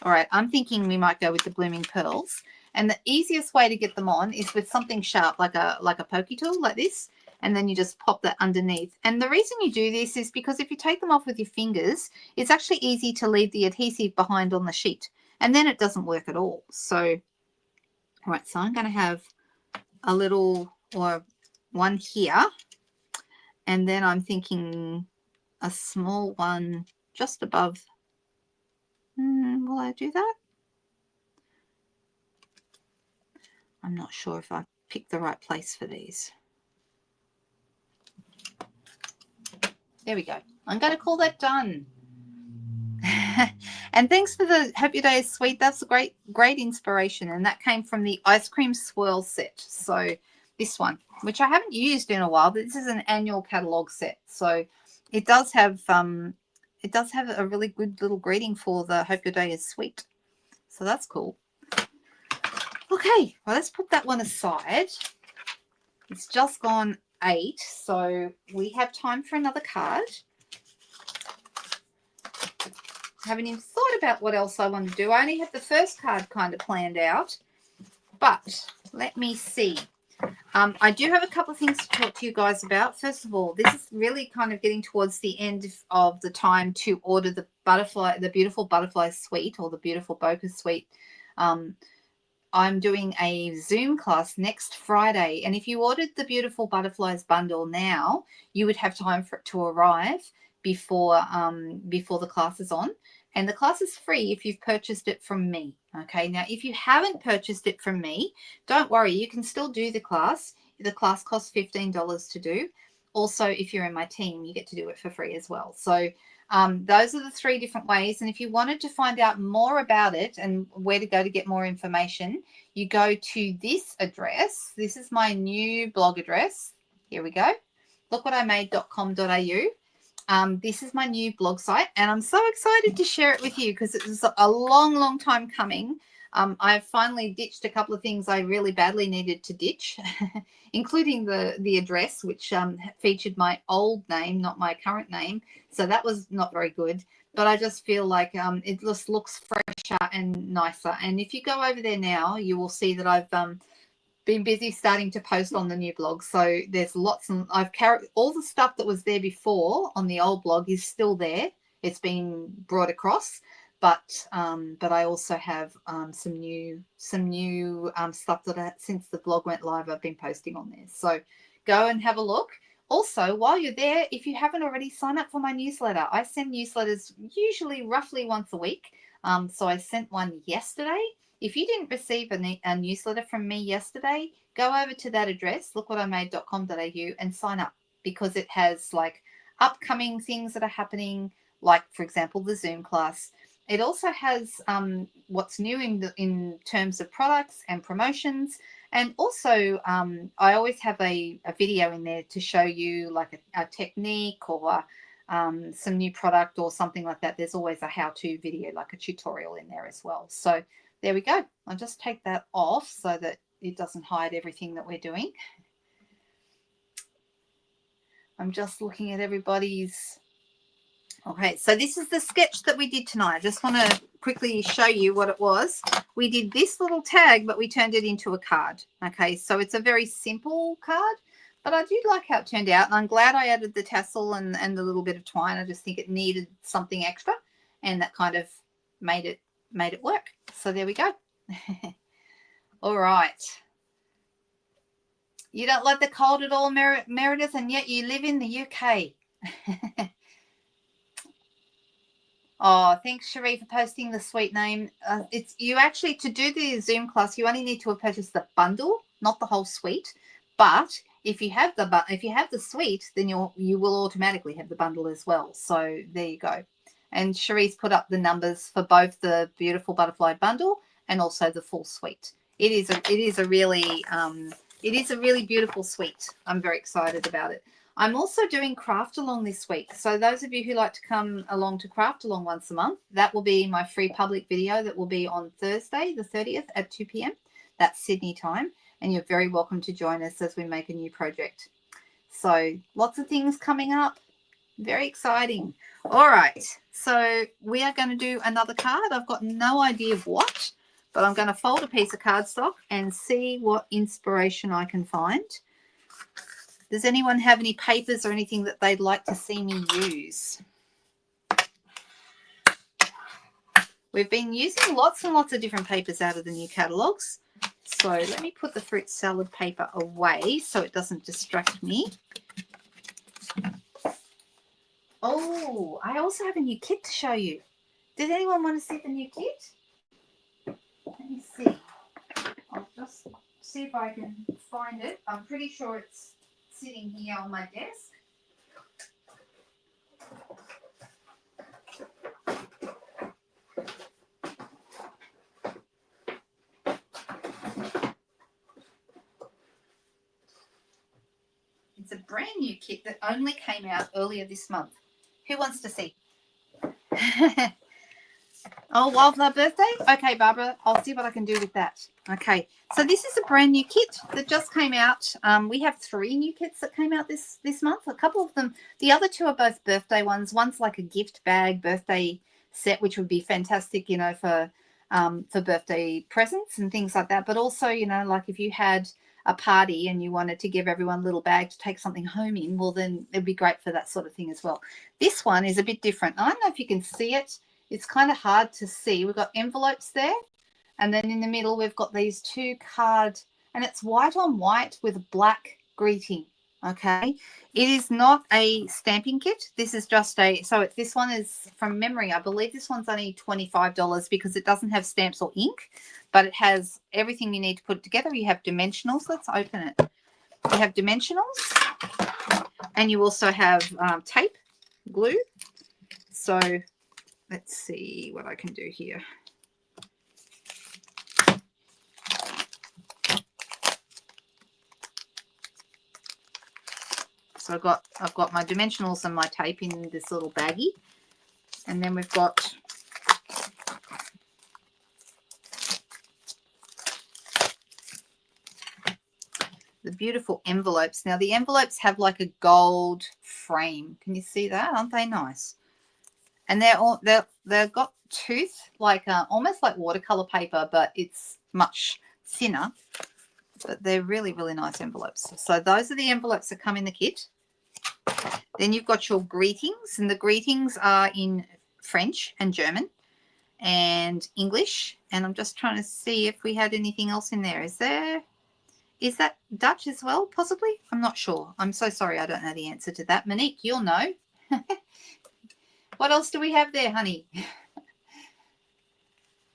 All right, I'm thinking we might go with the blooming pearls, and the easiest way to get them on is with something sharp, like a pokey tool, like this, and then you just pop that underneath. And the reason you do this is because if you take them off with your fingers, it's actually easy to leave the adhesive behind on the sheet, and then it doesn't work at all. So, all right, so I'm going to have a little, or one here, and then I'm thinking a small one just above. Will I do that? I'm not sure if I picked the right place for these. There we go. I'm going to call that done. And thanks for the Hope Your Day is Sweet. That's a great inspiration, and that came from the ice cream swirl set. So this one, which I haven't used in a while, but this is an annual catalog set. So it does have a really good little greeting for the Hope Your Day is Sweet. So that's cool. Okay, well, let's put that one aside. It's just gone 8, so we have time for another card. I haven't even thought about what else I want to do. I only have the first card kind of planned out, but let me see. I do have a couple of things to talk to you guys about. First of all, this is really kind of getting towards the end of the time to order the beautiful butterfly suite, or the beautiful bokeh suite. I'm doing a Zoom class next Friday, and if you ordered the Beautiful Butterflies bundle now, you would have time for it to arrive before the class is on. And the class is free if you've purchased it from me. Okay, now if you haven't purchased it from me, don't worry, you can still do the class. The class costs $15 to do. Also, if you're in my team, you get to do it for free as well. So those are the 3 different ways. And if you wanted to find out more about it and where to go to get more information, you go to this address. This is my new blog address. Here we go. Lookwhatimade.com.au. This is my new blog site, and I'm so excited to share it with you because it was a long time coming. I've finally ditched a couple of things I really badly needed to ditch, including the address, which featured my old name, not my current name. So that was not very good. But I just feel like it just looks fresher and nicer. And if you go over there now, you will see that I've been busy starting to post on the new blog. So there's lots, and I've carried all the stuff that was there before on the old blog is still there. It's been brought across, but I also have some new stuff that since the blog went live, I've been posting on there. So go and have a look. Also, while you're there, if you haven't already, sign up for my newsletter. I send newsletters usually roughly once a week. So I sent one yesterday. If you didn't receive a newsletter from me yesterday, go over to that address, lookwhatimade.com.au, and sign up, because it has like upcoming things that are happening, like, for example, the Zoom class. It also has what's new in terms of products and promotions. And also, I always have a video in there to show you like a technique or some new product or something like that. There's always a how-to video, like a tutorial in there as well. So there we go. I'll just take that off so that it doesn't hide everything that we're doing. I'm just looking at everybody's. Okay, so this is the sketch that we did tonight. I just want to quickly show you what it was. We did this little tag, but we turned it into a card. Okay, so it's a very simple card, but I do like how it turned out. And I'm glad I added the tassel and the little bit of twine. I just think it needed something extra, and that kind of made it work. So there we go. All right. You don't like the cold at all, Meredith, and yet you live in the UK. Oh, thanks, Cherie, for posting the sweet name. It's you actually, to do the Zoom class, you only need to purchase the bundle, not the whole suite. But if you have the suite, then you will automatically have the bundle as well. So there you go. And Cherie's put up the numbers for both the beautiful butterfly bundle and also the full suite. It is a really beautiful suite. I'm very excited about it. I'm also doing Craft Along this week. So those of you who like to come along to Craft Along once a month, that will be my free public video that will be on Thursday, the 30th at 2 p.m. That's Sydney time. And you're very welcome to join us as we make a new project. So lots of things coming up. Very exciting. All right. So we are going to do another card. I've got no idea of what, but I'm going to fold a piece of cardstock and see what inspiration I can find. Does anyone have any papers or anything that they'd like to see me use? We've been using lots and lots of different papers out of the new catalogues. So let me put the fruit salad paper away so it doesn't distract me. Oh, I also have a new kit to show you. Did anyone want to see the new kit? Let me see. I'll just see if I can find it. I'm pretty sure it's sitting here on my desk. It's a brand new kit that only came out earlier this month. Who wants to see? Oh, Wildflower Birthday? Okay, Barbara, I'll see what I can do with that. Okay, so this is a brand new kit that just came out. We have 3 new kits that came out this month. A couple of them, the other 2 are both birthday ones. One's like a gift bag birthday set, which would be fantastic, you know, for birthday presents and things like that. But also, you know, like if you had a party and you wanted to give everyone a little bag to take something home in, well, then it'd be great for that sort of thing as well. This one is a bit different. I don't know if you can see it. It's kind of hard to see. We've got envelopes there, and then in the middle we've got these 2 cards, and it's white on white with a black greeting. Okay, it is not a stamping kit. This is just this one is from memory. I believe this one's only $25 because it doesn't have stamps or ink, but it has everything you need to put it together. You have dimensionals. Let's open it. You have dimensionals, and you also have tape, glue. So let's see what I can do here. So I've got my dimensionals and my tape in this little baggie, and then we've got the beautiful envelopes. Now the envelopes have like a gold frame. Can you see that? Aren't they nice? And they've got tooth like almost like watercolor paper, but it's much thinner. But they're really, really nice envelopes. So those are the envelopes that come in the kit. Then you've got your greetings, and the greetings are in French and German and English. And I'm just trying to see if we had anything else in there. Is that Dutch as well, possibly? I'm not sure. I'm so sorry. I don't know the answer to that. Monique, you'll know. What else do we have there, honey?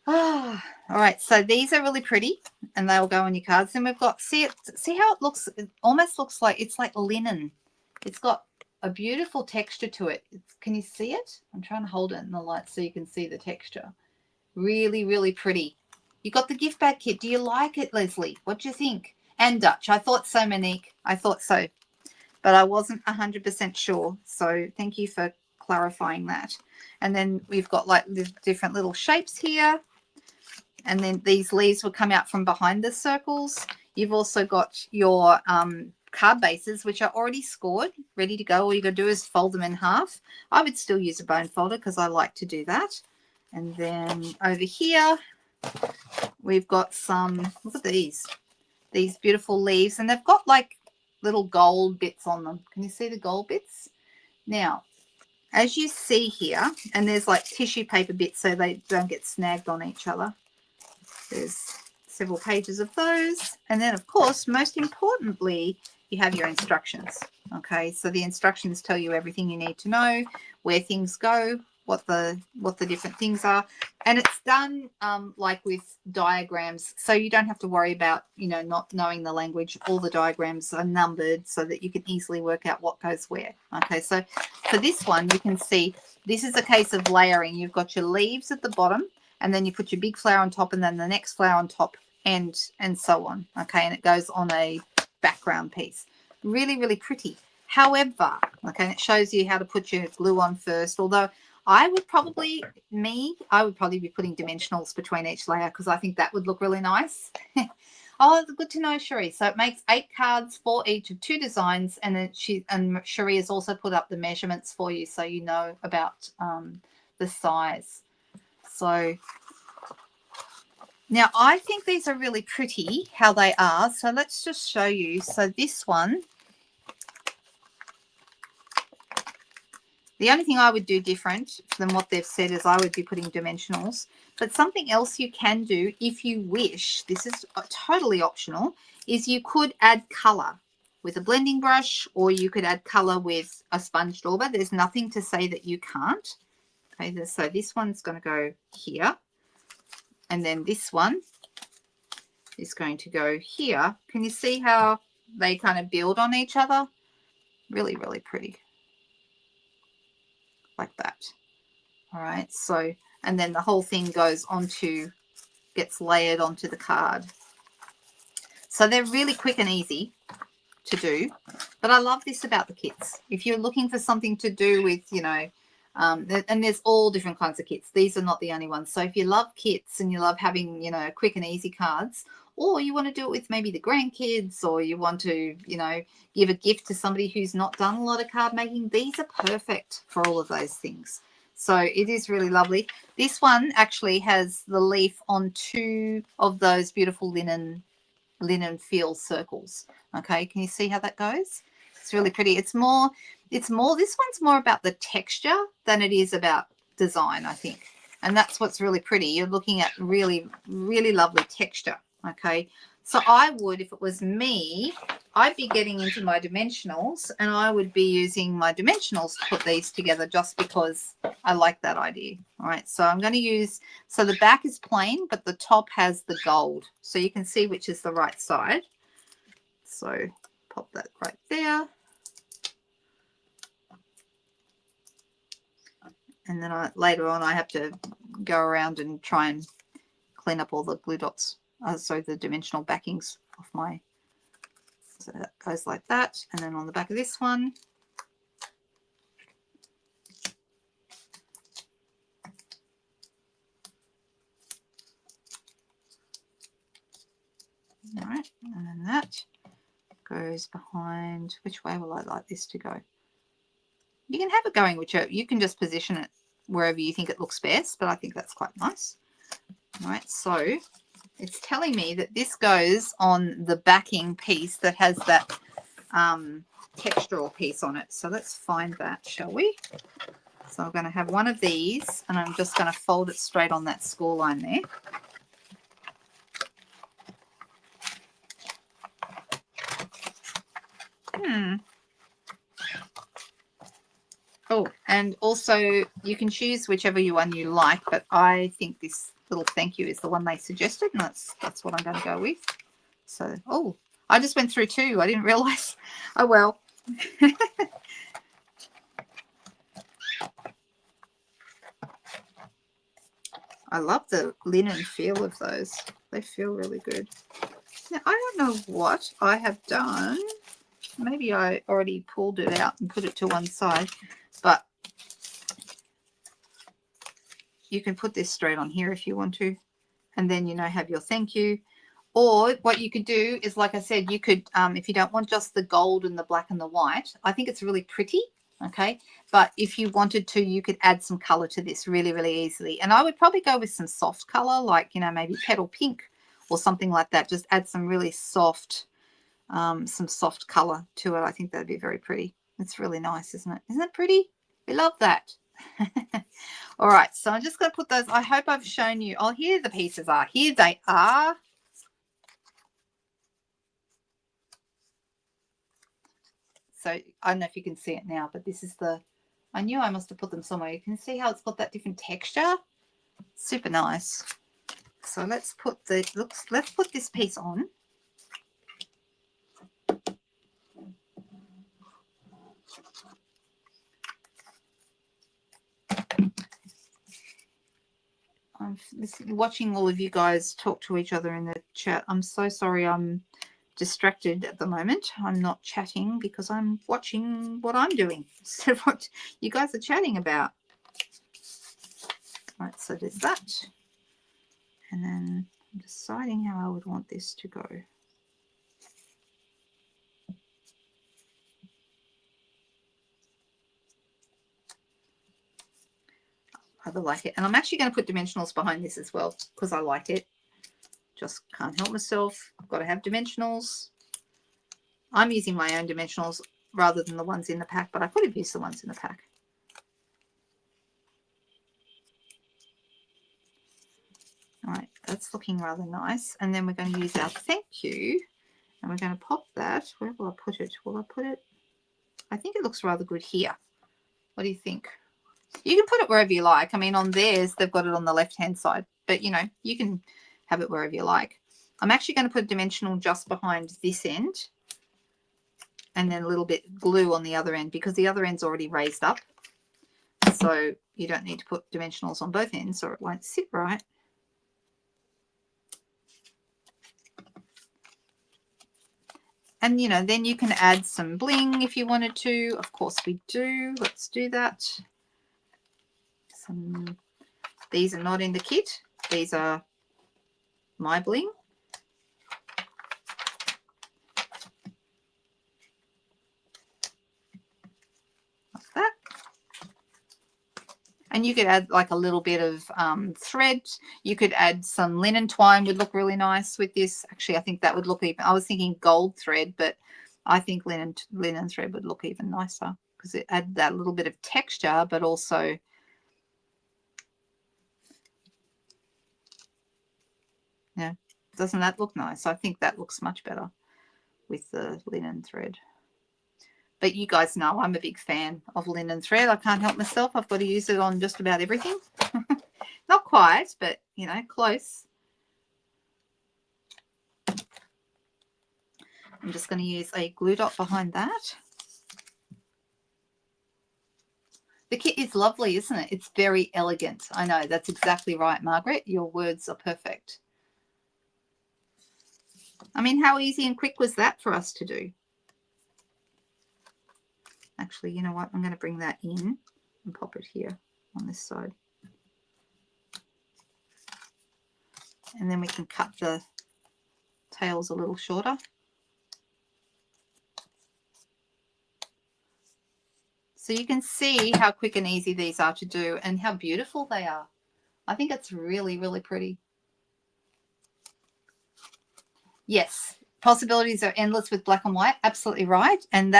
All right. So these are really pretty, and they'll go on your cards. Then we've got, see how it looks? It almost looks like it's like linen. It's got a beautiful texture to it. Can you see it? I'm trying to hold it in the light so you can see the texture. Really, really pretty. You got the gift bag kit. Do you like it, Leslie? What do you think? And Dutch. I thought so, Monique. I thought so. But I wasn't 100% sure. So thank you for clarifying that. And then we've got like the different little shapes here. And then these leaves will come out from behind the circles. You've also got your card bases, which are already scored, ready to go. All you got to do is fold them in half. I would still use a bone folder because I like to do that. And then over here, we've got some, look at these beautiful leaves. And they've got like little gold bits on them. Can you see the gold bits? Now, as you see here, and there's like tissue paper bits so they don't get snagged on each other. There's several pages of those. And then, of course, most importantly, you have your instructions. Okay, so the instructions tell you everything you need to know, where things go, what the different things are. And it's done like with diagrams, so you don't have to worry about, you know, not knowing the language. All the diagrams are numbered so that you can easily work out what goes where. Okay, so for this one, you can see this is a case of layering. You've got your leaves at the bottom, and then you put your big flower on top, and then the next flower on top, and so on. Okay, and it goes on a background piece. Really, really pretty. However, okay, and it shows you how to put your glue on first, although I would probably be putting dimensionals between each layer because I think that would look really nice. Oh, good to know, Cherie. So it makes 8 cards for each of 2 designs, and then Cherie has also put up the measurements for you so you know about the size. So now I think these are really pretty how they are. So let's just show you. So this one, the only thing I would do different than what they've said is I would be putting dimensionals. But something else you can do if you wish, this is totally optional, is you could add colour with a blending brush, or you could add colour with a sponge dauber. There's nothing to say that you can't. Okay, so this one's going to go here. And then this one is going to go here. Can you see how they kind of build on each other? Really, really pretty. Like that. All right, so, and then the whole thing goes onto, gets layered onto the card. So they're really quick and easy to do. But I love this about the kits. If you're looking for something to do with, you know, and there's all different kinds of kits. These are not the only ones. So if you love kits and you love having, you know, quick and easy cards, or you want to do it with maybe the grandkids, or you want to, you know, give a gift to somebody who's not done a lot of card making, these are perfect for all of those things. So it is really lovely. This one actually has the leaf on 2 of those beautiful linen feel circles. Okay, can you see how that goes? It's really pretty. It's more, this one's more about the texture than it is about design, I think. And that's what's really pretty. You're looking at really, really lovely texture. Okay, so I would, if it was me, I'd be getting into my dimensionals, and I would be using my dimensionals to put these together just because I like that idea. All right, so I'm going to use, so the back is plain, but the top has the gold. So you can see which is the right side. So pop that right there. And then later on, I have to go around and try and clean up all the glue dots. So the dimensional backings off my, so that goes like that. And then on the back of this one, all right, and then that goes behind. Which way will I like this to go? You can have it going whichever. You can just position it wherever you think it looks best, but I think that's quite nice. All right, so it's telling me that this goes on the backing piece that has that textural piece on it. So let's find that, shall we? So I'm going to have one of these, and I'm just going to fold it straight on that score line there. Oh, and also you can choose whichever one you like, but I think this little thank you is the one they suggested, and that's what I'm going to go with. So, oh, I just went through two. I didn't realize. Oh, well. I love the linen feel of those. They feel really good. Now, I don't know what I have done. Maybe I already pulled it out and put it to one side, but you can put this straight on here if you want to, and then, you know, have your thank you. Or what you could do is, like I said, you could, if you don't want just the gold and the black and the white, I think it's really pretty, okay? But if you wanted to, you could add some color to this really, really easily. And I would probably go with some soft color, like, you know, maybe petal pink or something like that. Just add some really soft, some soft color to it. I think that'd be very pretty. It's really nice, isn't it? Isn't it pretty? We love that. All right, so I'm just going to put those. I hope I've shown you. Oh, here the pieces are. Here they are. So I don't know if you can see it now, but this is the, I knew I must have put them somewhere. You can see how it's got that different texture. Super nice. So let's put let's put this piece on. I'm watching all of you guys talk to each other in the chat. I'm so sorry I'm distracted at the moment. I'm not chatting because I'm watching what I'm doing instead of what you guys are chatting about. All right, so there's that. And then I'm deciding how I would want this to go. I like it. And I'm actually going to put dimensionals behind this as well because I like it. Just can't help myself. I've got to have dimensionals. I'm using my own dimensionals rather than the ones in the pack, but I could have used the ones in the pack. All right, that's looking rather nice. And then we're going to use our thank you, and we're going to pop that. Where will I put it? Will I put it? I think it looks rather good here. What do you think? You can put it wherever you like. I mean, on theirs, they've got it on the left-hand side, but, you know, you can have it wherever you like. I'm actually going to put a dimensional just behind this end and then a little bit glue on the other end because the other end's already raised up. So you don't need to put dimensionals on both ends or it won't sit right. And, you know, then you can add some bling if you wanted to. Of course we do. Let's do that. These are not in the kit. These are my bling. Like that. And you could add like a little bit of thread. You could add some linen twine, would look really nice with this. Actually, I think that would look even, I was thinking gold thread, but I think linen thread would look even nicer because it added that little bit of texture, but also, yeah, doesn't that look nice? I think that looks much better with the linen thread. But you guys know I'm a big fan of linen thread. I can't help myself. I've got to use it on just about everything. Not quite, but, you know, close. I'm just going to use a glue dot behind that. The kit is lovely, isn't it? It's very elegant. I know, that's exactly right, Margaret. Your words are perfect. I mean, how easy and quick was that for us to do? Actually, you know what? I'm going to bring that in and pop it here on this side. And then we can cut the tails a little shorter. So you can see how quick and easy these are to do and how beautiful they are. I think it's really, really pretty. Yes, possibilities are endless with black and white. Absolutely right. And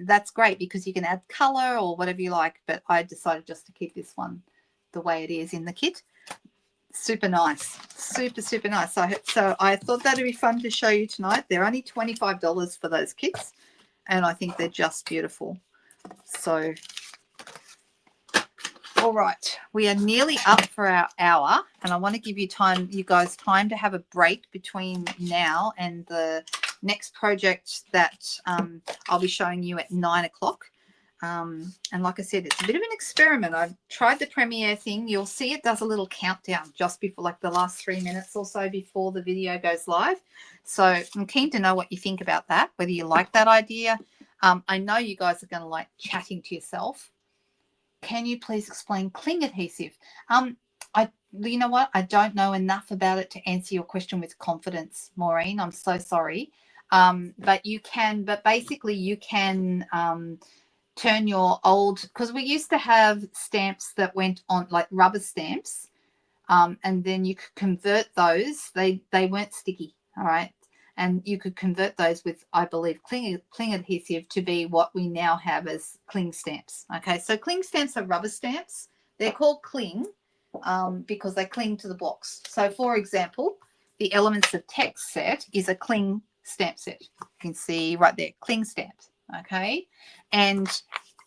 that's great because you can add color or whatever you like. But I decided just to keep this one the way it is in the kit. Super nice. Super, super nice. So I thought that'd be fun to show you tonight. They're only $25 for those kits. And I think they're just beautiful. So, all right. We are nearly up for our hour. And I want to give you guys time to have a break between now and the next project that I'll be showing you at 9 o'clock. And like I said, it's a bit of an experiment. I've tried the premiere thing. You'll see it does a little countdown just before, like the last 3 minutes or so before the video goes live. So I'm keen to know what you think about that, whether you like that idea. I know you guys are going to like chatting to yourself. Can you please explain cling adhesive? You know what? I don't know enough about it to answer your question with confidence, Maureen. I'm so sorry. But basically you can turn your old, because we used to have stamps that went on like rubber stamps, and then you could convert those. They weren't sticky, all right, and you could convert those with, I believe, cling adhesive to be what we now have as cling stamps. Okay, so cling stamps are rubber stamps. They're called cling because they cling to the blocks. So for example, the Elements of Text set is a cling stamp set. You can see right there, cling stamps. Okay, and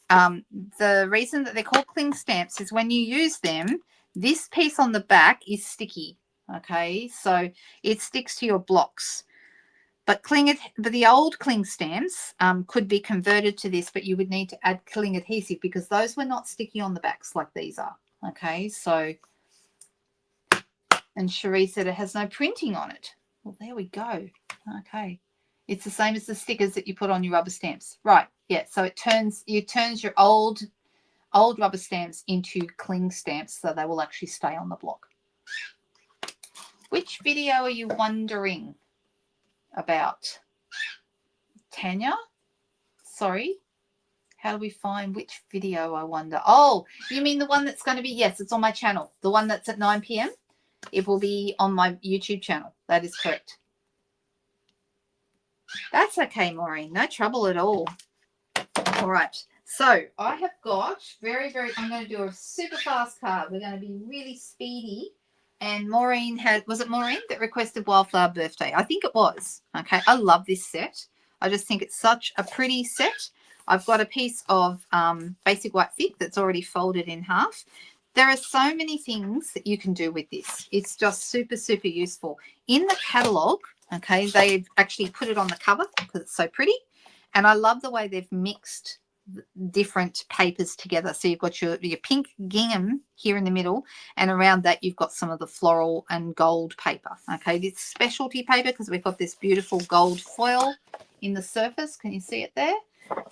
the reason that they're called cling stamps is when you use them, this piece on the back is sticky. Okay, so it sticks to your blocks. But the old cling stamps could be converted to this, but you would need to add cling adhesive because those were not sticky on the backs like these are. Okay, so, and Cherie said it has no printing on it. Well, there we go. Okay. It's the same as the stickers that you put on your rubber stamps. Right, yeah, so it turns your old rubber stamps into cling stamps so they will actually stay on the block. Which video are you wondering about? Tanya? Sorry? How do we find which video, I wonder? Oh, you mean the one that's going to be, yes, it's on my channel. The one that's at 9 p.m. It will be on my YouTube channel. That is correct. That's okay, Maureen. No trouble at all. All right. So I have got I'm going to do a super fast card. We're going to be really speedy. And Maureen was it Maureen that requested Wildflower Birthday? I think it was. Okay. I love this set. I just think it's such a pretty set. I've got a piece of basic white thick that's already folded in half. There are so many things that you can do with this. It's just super, super useful. In the catalogue, okay, they've actually put it on the cover because it's so pretty. And I love the way they've mixed different papers together. So you've got your pink gingham here in the middle, and around that you've got some of the floral and gold paper. Okay, this specialty paper because we've got this beautiful gold foil in the surface. Can you see it there?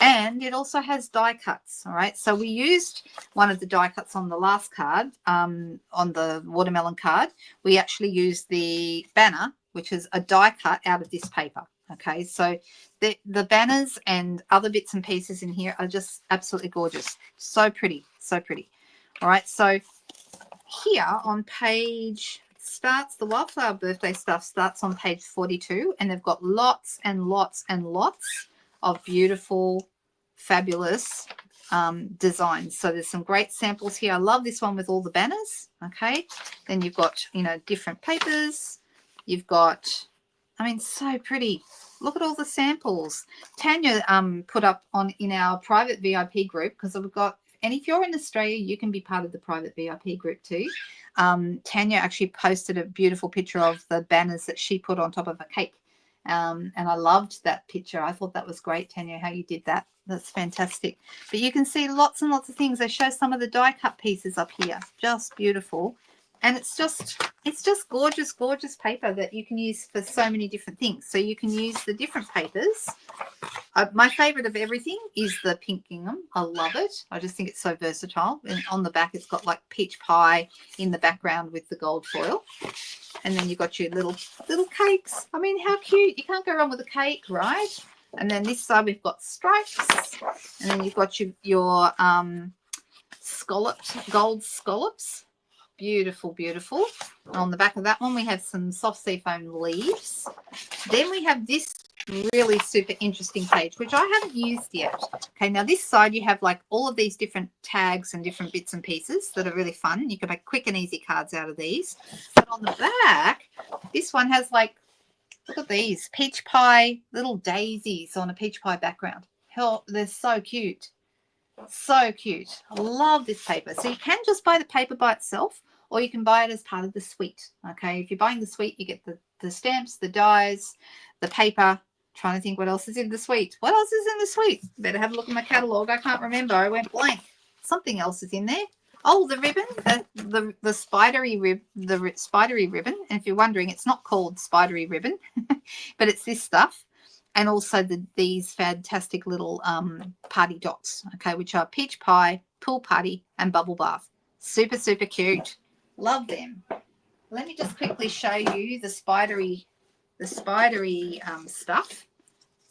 And it also has die cuts. All right, so we used one of the die cuts on the last card, on the watermelon card. We actually used the banner, which is a die cut out of this paper. Okay, so the banners and other bits and pieces in here are just absolutely gorgeous. So pretty, so pretty. All right, so here on page the Wildflower Birthday stuff starts on page 42, and they've got lots and lots and lots of beautiful, fabulous designs. So there's some great samples here. I love this one with all the banners. Okay, then you've got, different papers. You've got, so pretty. Look at all the samples. Tanya put up in our private VIP group, because we've got, and if you're in Australia, you can be part of the private VIP group too. Tanya actually posted a beautiful picture of the banners that she put on top of a cake. And I loved that picture. I thought that was great, Tanya, how you did that. That's fantastic. But you can see lots and lots of things. They show some of the die cut pieces up here. Just beautiful. And it's just gorgeous, gorgeous paper that you can use for so many different things. So you can use the different papers. My favorite of everything is the pink gingham. I love it. I just think it's so versatile. And on the back, it's got like peach pie in the background with the gold foil. And then you've got your little cakes. How cute. You can't go wrong with a cake, right? And then this side we've got stripes, and then you've got your scalloped, gold scallops. Beautiful, beautiful. On the back of that one we have some soft seafoam leaves. Then we have this really super interesting page, which I haven't used yet. Okay, now this side you have like all of these different tags and different bits and pieces that are really fun. You can make quick and easy cards out of these. But on the back, this one has like, look at these peach pie little daisies on a peach pie background. Hell, they're so cute. So cute. I love this paper. So you can just buy the paper by itself, or you can buy it as part of the suite. Okay, if you're buying the suite, you get the stamps, the dies, the paper. Trying to think what else is in the suite. What else is in the suite? Better have a look at my catalogue. I can't remember. I went blank. Something else is in there. Oh, the ribbon, the spidery spidery ribbon. And if you're wondering, it's not called spidery ribbon, but it's this stuff. And also these fantastic little party dots, okay, which are peach pie, pool party, and bubble bath. Super, super cute. Love them. Let me just quickly show you the spidery stuff.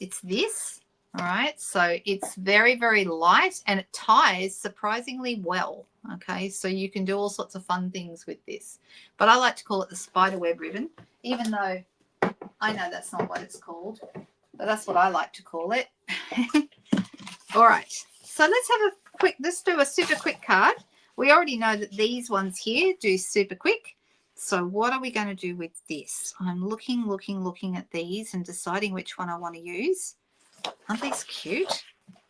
It's this, all right. So it's very, very light, and it ties surprisingly well. Okay, so you can do all sorts of fun things with this. But I like to call it the spiderweb ribbon, even though I know that's not what it's called. But that's what I like to call it. All right, so let's do a super quick card. We already know that these ones here do super quick. So what are we going to do with this? I'm looking at these and deciding which one I want to use. Aren't these cute?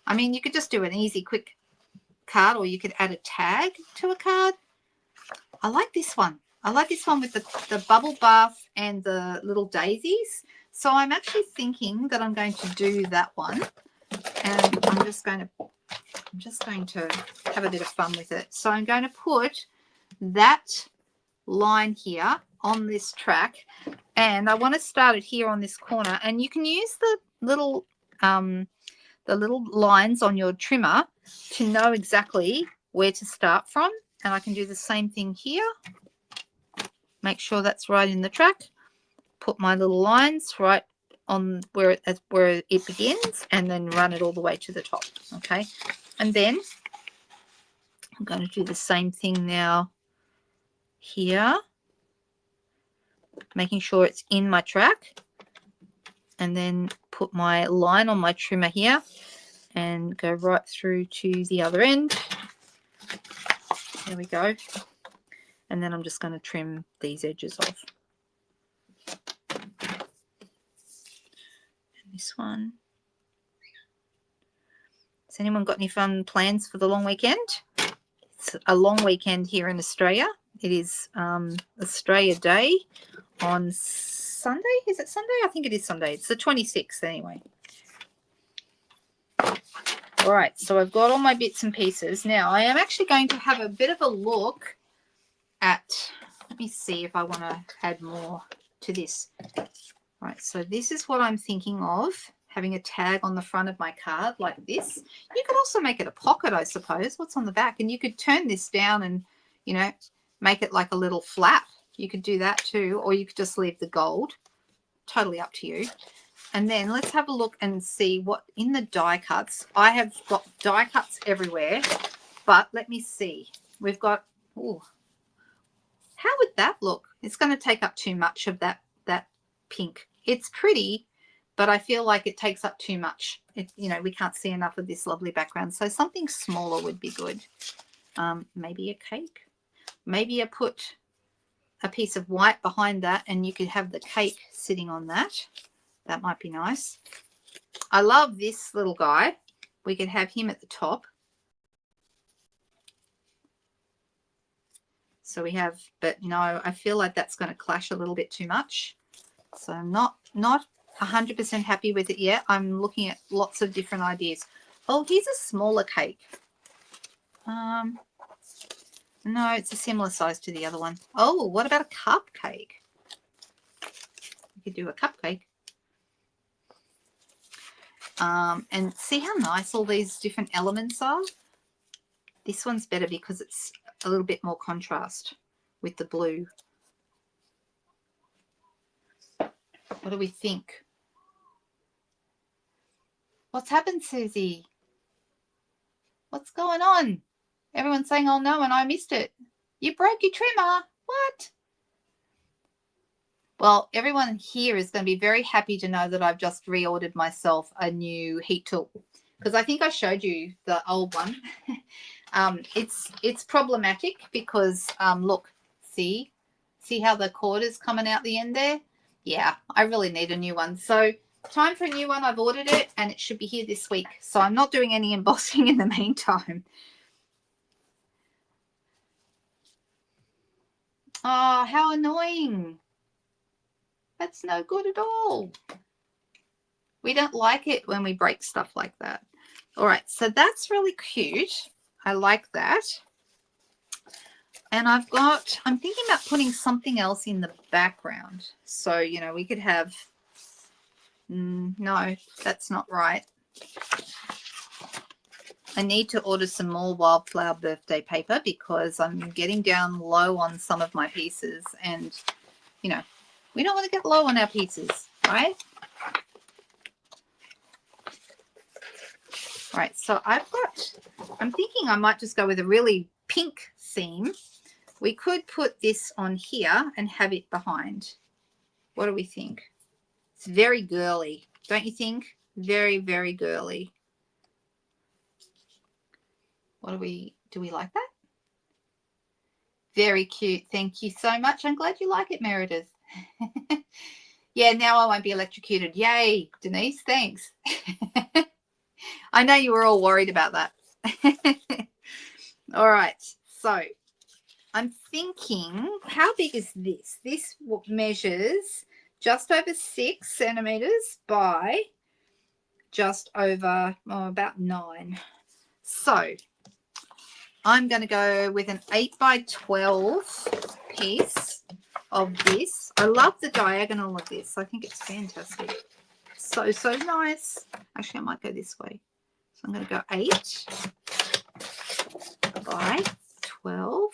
I mean, you could just do an easy, quick card, or you could add a tag to a card. I like this one. I like this one with the bubble bath and the little daisies. So I'm actually thinking that I'm going to do that one, and I'm just going to have a bit of fun with it. So I'm going to put that line here on this track, and I want to start it here on this corner. And you can use the little lines on your trimmer to know exactly where to start from. And I can do the same thing here. Make sure that's right in the track. Put my little lines right on where it begins, and then run it all the way to the top. Okay, and then I'm going to do the same thing now here, making sure it's in my track, and then put my line on my trimmer here and go right through to the other end. There we go. And then I'm just going to trim these edges off. And this one. Has anyone got any fun plans for the long weekend? It's a long weekend here in Australia. It is Australia Day on Sunday. Is it Sunday? I think it is Sunday. It's the 26th anyway. All right, so I've got all my bits and pieces. Now I am actually going to have a bit of a look at, let me see if I want to add more to this. All right, so this is what I'm thinking of, having a tag on the front of my card like this. You could also make it a pocket, I suppose. What's on the back? And you could turn this down and, you know, make it like a little flap. You could do that too, or you could just leave the gold. Totally up to you. And then let's have a look and see what in the die cuts. I have got die cuts everywhere, but let me see. We've got, oh, how would that look? It's going to take up too much of that pink. It's pretty, but I feel like it takes up too much. You know, we can't see enough of this lovely background. So something smaller would be good. Maybe a cake. Maybe I put a piece of white behind that, and you could have the cake sitting on that. That might be nice. I love this little guy. We could have him at the top. So we have, but no, I feel like that's going to clash a little bit too much. So I'm not 100% happy with it yet. I'm looking at lots of different ideas. Oh, here's a smaller cake. No, it's a similar size to the other one. Oh, what about a cupcake? You could do a cupcake. And see how nice all these different elements are? This one's better because it's a little bit more contrast with the blue. What do we think? What's happened, Susie? What's going on? Everyone's saying, oh no, and I missed it. You broke your trimmer. What? Well, everyone here is going to be very happy to know that I've just reordered myself a new heat tool, because I think I showed you the old one. It's problematic because look, see how the cord is coming out the end there? Yeah, I really need a new one. So time for a new one. I've ordered it and it should be here this week. So I'm not doing any embossing in the meantime. Oh, how annoying. That's no good at all. We don't like it when we break stuff like that. All right, so that's really cute. I like that. And I'm thinking about putting something else in the background. So, you know, we could have, no, that's not right. I need to order some more Wildflower Birthday paper because I'm getting down low on some of my pieces. And, you know, we don't want to get low on our pieces, right? All right, so I'm thinking I might just go with a really pink theme. We could put this on here and have it behind. What do we think? It's very girly, don't you think? Very, very girly. What do we like that? Very cute. Thank you so much. I'm glad you like it, Meredith. Yeah, now I won't be electrocuted. Yay, Denise, thanks. I know you were all worried about that. All right, so I'm thinking, how big is this? This measures just over 6 centimeters by just over about 9. So I'm going to go with an 8 by 12 piece of this. I love the diagonal of this. I think it's fantastic. So, so nice. Actually, I might go this way. So I'm going to go 8 by 12.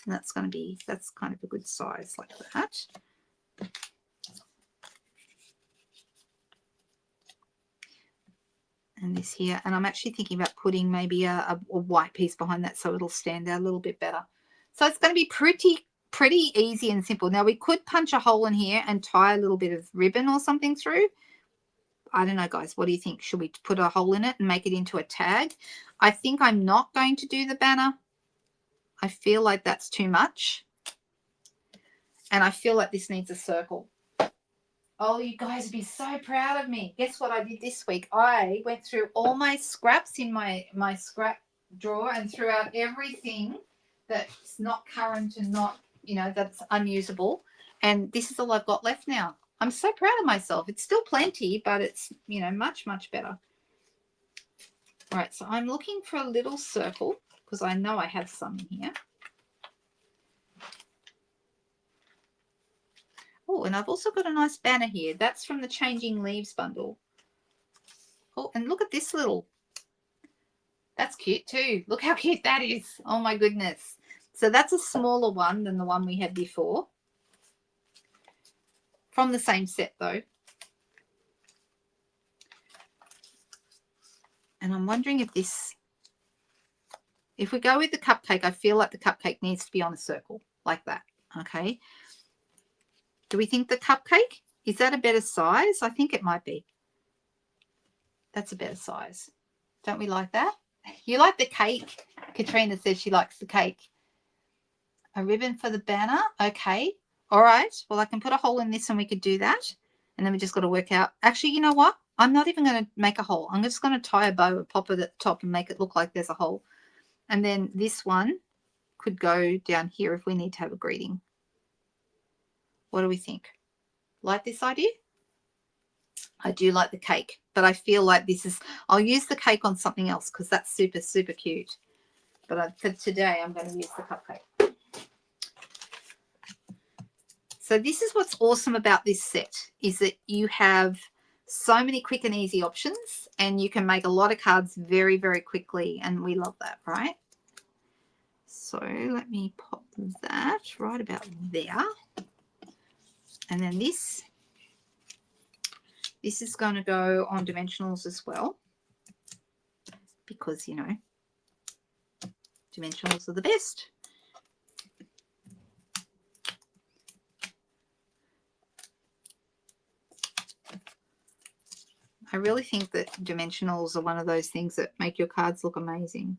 And that's kind of a good size like that. And this here, and I'm actually thinking about putting maybe a white piece behind that so it'll stand out a little bit better. So it's going to be pretty easy and simple. Now we could punch a hole in here and tie a little bit of ribbon or something through. I don't know, guys. What do you think? Should we put a hole in it and make it into a tag? I think I'm not going to do the banner. I feel like that's too much. And I feel like this needs a circle. Oh, you guys would be so proud of me. Guess what I did this week? I went through all my scraps in my scrap drawer and threw out everything that's not current and not, you know, that's unusable. And this is all I've got left now. I'm so proud of myself. It's still plenty, but it's, you know, much, much better. All right, so I'm looking for a little circle because I know I have some in here. Oh, and I've also got a nice banner here. That's from the Changing Leaves bundle. Oh, and look at this little. That's cute too. Look how cute that is. Oh my goodness. So that's a smaller one than the one we had before. From the same set though. And I'm wondering if we go with the cupcake, I feel like the cupcake needs to be on a circle like that. Okay. Do we think the cupcake, is that a better size? I think it might be. That's a better size. Don't we like that? You like the cake? Katrina says she likes the cake. A ribbon for the banner. Okay. All right. Well, I can put a hole in this and we could do that. And then we just got to work out. Actually, you know what? I'm not even going to make a hole. I'm just going to tie a bow and pop it at the top and make it look like there's a hole. And then this one could go down here if we need to have a greeting. What do we think? Like this idea? I do like the cake, but I feel like I'll use the cake on something else because that's super, super cute. But for today, I'm going to use the cupcake. So this is what's awesome about this set is that you have so many quick and easy options and you can make a lot of cards very, very quickly. And we love that, right? So let me pop that right about there. And then this This is going to go on dimensionals as well because, you know, dimensionals are the best. I really think that dimensionals are one of those things that make your cards look amazing.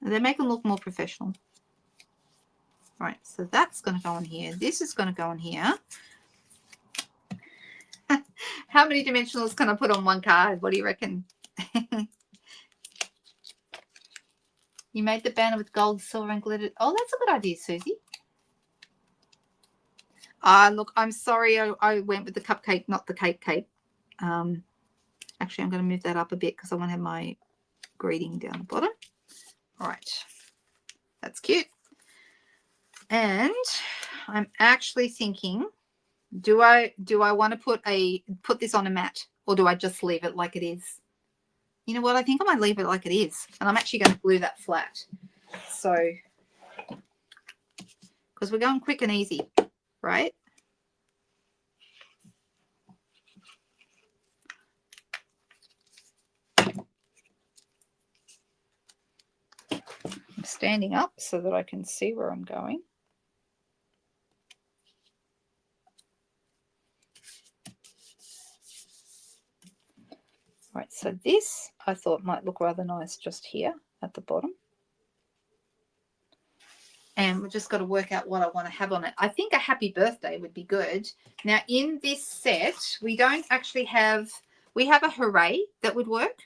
They make them look more professional. Right, so that's going to go on here. This is going to go on here. How many dimensionals can I put on one card? What do you reckon? You made the banner with gold, silver, and glitter. Oh, that's a good idea, Susie. Look, I'm sorry I went with the cupcake, not the cake. Actually, I'm going to move that up a bit because I want to have my greeting down the bottom. All right. That's cute. And I'm actually thinking, do I want to put this on a mat, or do I just leave it like it is? You know what? I think I might leave it like it is. And I'm actually going to glue that flat. So, because we're going quick and easy, right? I'm standing up so that I can see where I'm going. Right, so this I thought might look rather nice just here at the bottom. And we've just got to work out what I want to have on it. I think a happy birthday would be good. Now, in this set, we don't actually have, we have a hooray that would work,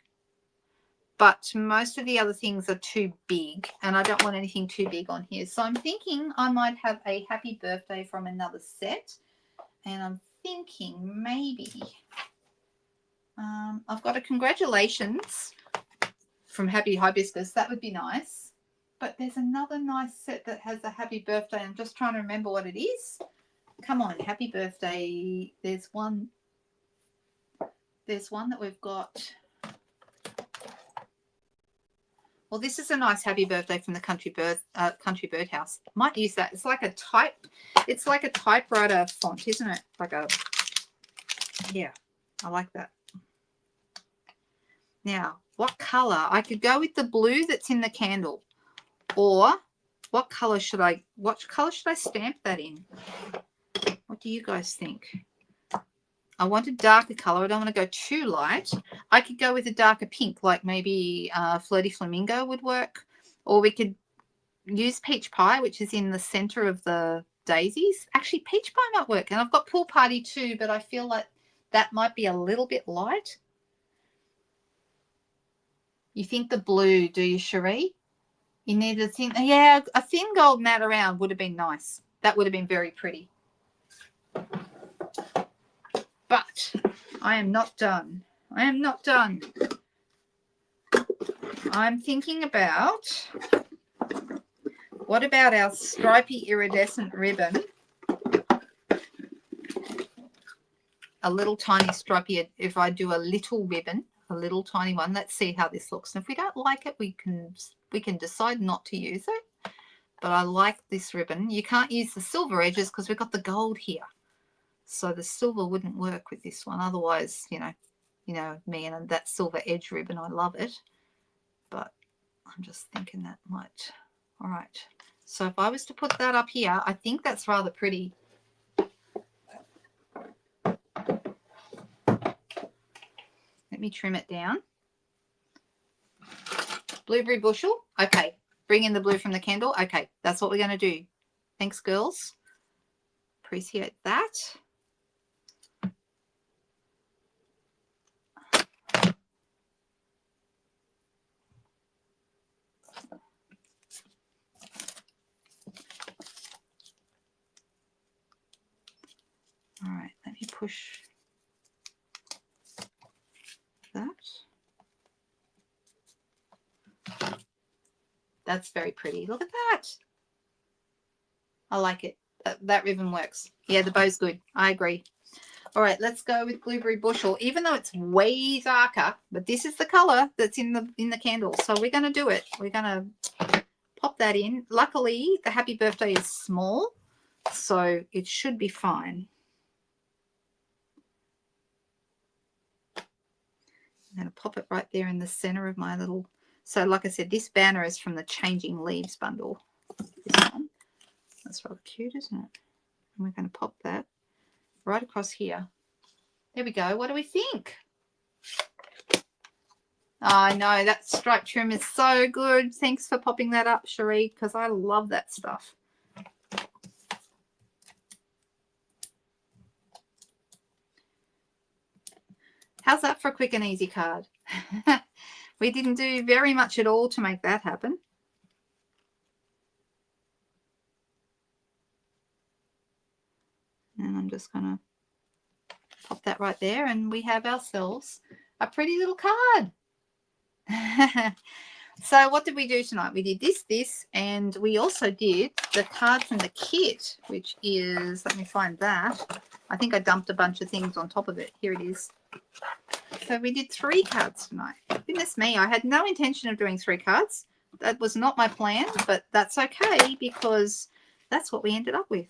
but most of the other things are too big, and I don't want anything too big on here. So I'm thinking I might have a happy birthday from another set, and I'm thinking maybe I've got a congratulations from Happy Hibiscus. That would be nice. But there's another nice set that has a happy birthday. I'm just trying to remember what it is. Come on, happy birthday. There's one that we've got. Well, this is a nice happy birthday from the Country Birdhouse. Might use that. It's like a typewriter font, isn't it? Yeah, I like that. Now, what color? I could go with the blue that's in the candle. Or what color should I stamp that in? What do you guys think? I want a darker color. I don't want to go too light. I could go with a darker pink, like maybe Flirty Flamingo would work. Or we could use Peach Pie, which is in the center of the daisies. Actually, Peach Pie might work. And I've got Pool Party too, but I feel like that might be a little bit light. You think the blue, do you, Cherie? You need a thin, yeah, a thin gold mat around would have been nice. That would have been very pretty. But I am not done. I am not done. I'm thinking about, what about our stripy iridescent ribbon? A little tiny stripy, if I do a little ribbon, a little tiny one, let's see how this looks. And if we don't like it, we can decide not to use it. But I like this ribbon. You can't use the silver edges because we've got the gold here. So the silver wouldn't work with this one. Otherwise, you know me and that silver edge ribbon, I love it. But I'm just thinking that might. All right. So if I was to put that up here, I think that's rather pretty. Let me trim it down. Blueberry bushel. Okay. Bring in the blue from the candle. Okay. That's what we're going to do. Thanks, girls. Appreciate that. All right. Let me push that. That's very pretty. Look at that. I like it. That ribbon works. Yeah, the bow's good. I agree. All right, let's go with blueberry bushel, even though it's way darker, but this is the color that's in the candle. So we're going to do it. We're going to pop that in. Luckily, the happy birthday is small, so it should be fine. I'm going to pop it right there in the center of my little, so like I said, this banner is from the Changing Leaves bundle. This one. That's rather cute, isn't it? And we're going to pop that right across here. There we go. What do we think? I know that stripe trim is so good. Thanks for popping that up, Cherie, because I love that stuff. How's that for a quick and easy card? We didn't do very much at all to make that happen. And I'm just going to pop that right there, and we have ourselves a pretty little card. So what did we do tonight? We did this, and we also did the card from the kit, which is, let me find that. I think I dumped a bunch of things on top of it. Here it is. So we did 3 cards tonight. Goodness me, I had no intention of doing 3 cards. That was not my plan, but that's okay because that's what we ended up with.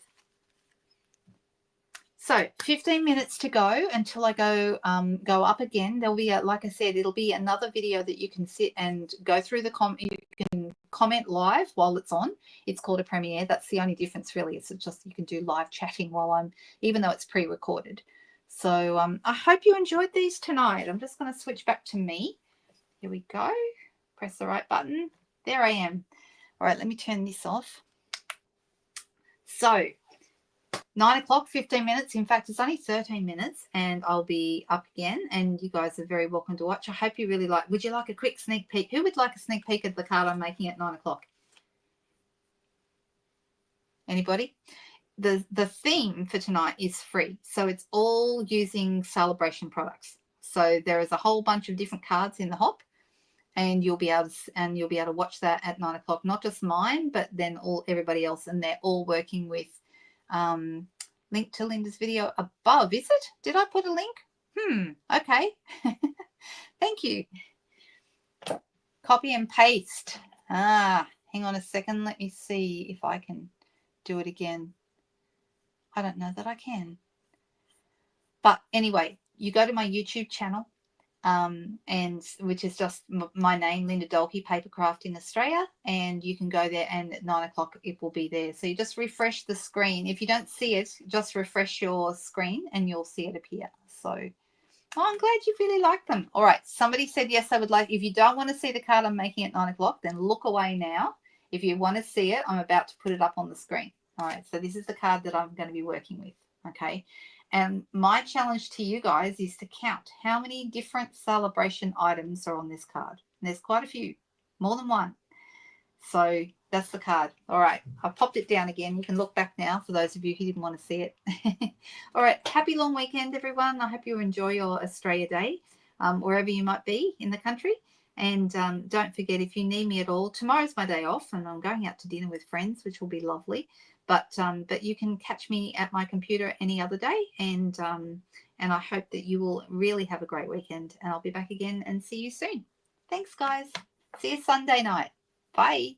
So 15 minutes to go until I go up again. There'll be, like I said, it'll be another video that you can sit and go through you can comment live while it's on. It's called a premiere. That's the only difference really. It's just you can do live chatting while even though it's pre-recorded. So I hope you enjoyed these tonight. I'm just going to switch back to me. Here we go. Press the right button. There I am. All right, let me turn this off. So 9 o'clock, 15 minutes. In fact, it's only 13 minutes and I'll be up again, and you guys are very welcome to watch. I hope you really like. Would you like a quick sneak peek? Who would like a sneak peek of the card I'm making at 9 o'clock? Anybody? The theme for tonight is free. So it's all using celebration products. So there is a whole bunch of different cards in the hop, and you'll be able to watch that at 9 o'clock. Not just mine, but then everybody else, and they're all working with link to Linda's video above. Is it? Did I put a link? Okay. Thank you. Copy and paste. Hang on a second. Let me see if I can do it again. I don't know that I can. But anyway, you go to my YouTube channel, and which is just my name, Linda Dolke, Paper Crafting Australia, and you can go there, and at 9 o'clock it will be there. So you just refresh the screen. If you don't see it, just refresh your screen and you'll see it appear. So I'm glad you really like them. All right, somebody said yes, I would like. If you don't want to see the card I'm making at 9 o'clock, then look away now. If you want to see it, I'm about to put it up on the screen. All right, so this is the card that I'm going to be working with, okay? And my challenge to you guys is to count how many different celebration items are on this card. And there's quite a few, more than one. So that's the card. All right, I've popped it down again. You can look back now for those of you who didn't want to see it. All right, happy long weekend, everyone. I hope you enjoy your Australia Day, wherever you might be in the country. And don't forget, if you need me at all, tomorrow's my day off, and I'm going out to dinner with friends, which will be lovely. But you can catch me at my computer any other day, and I hope that you will really have a great weekend. And I'll be back again and see you soon. Thanks, guys. See you Sunday night. Bye.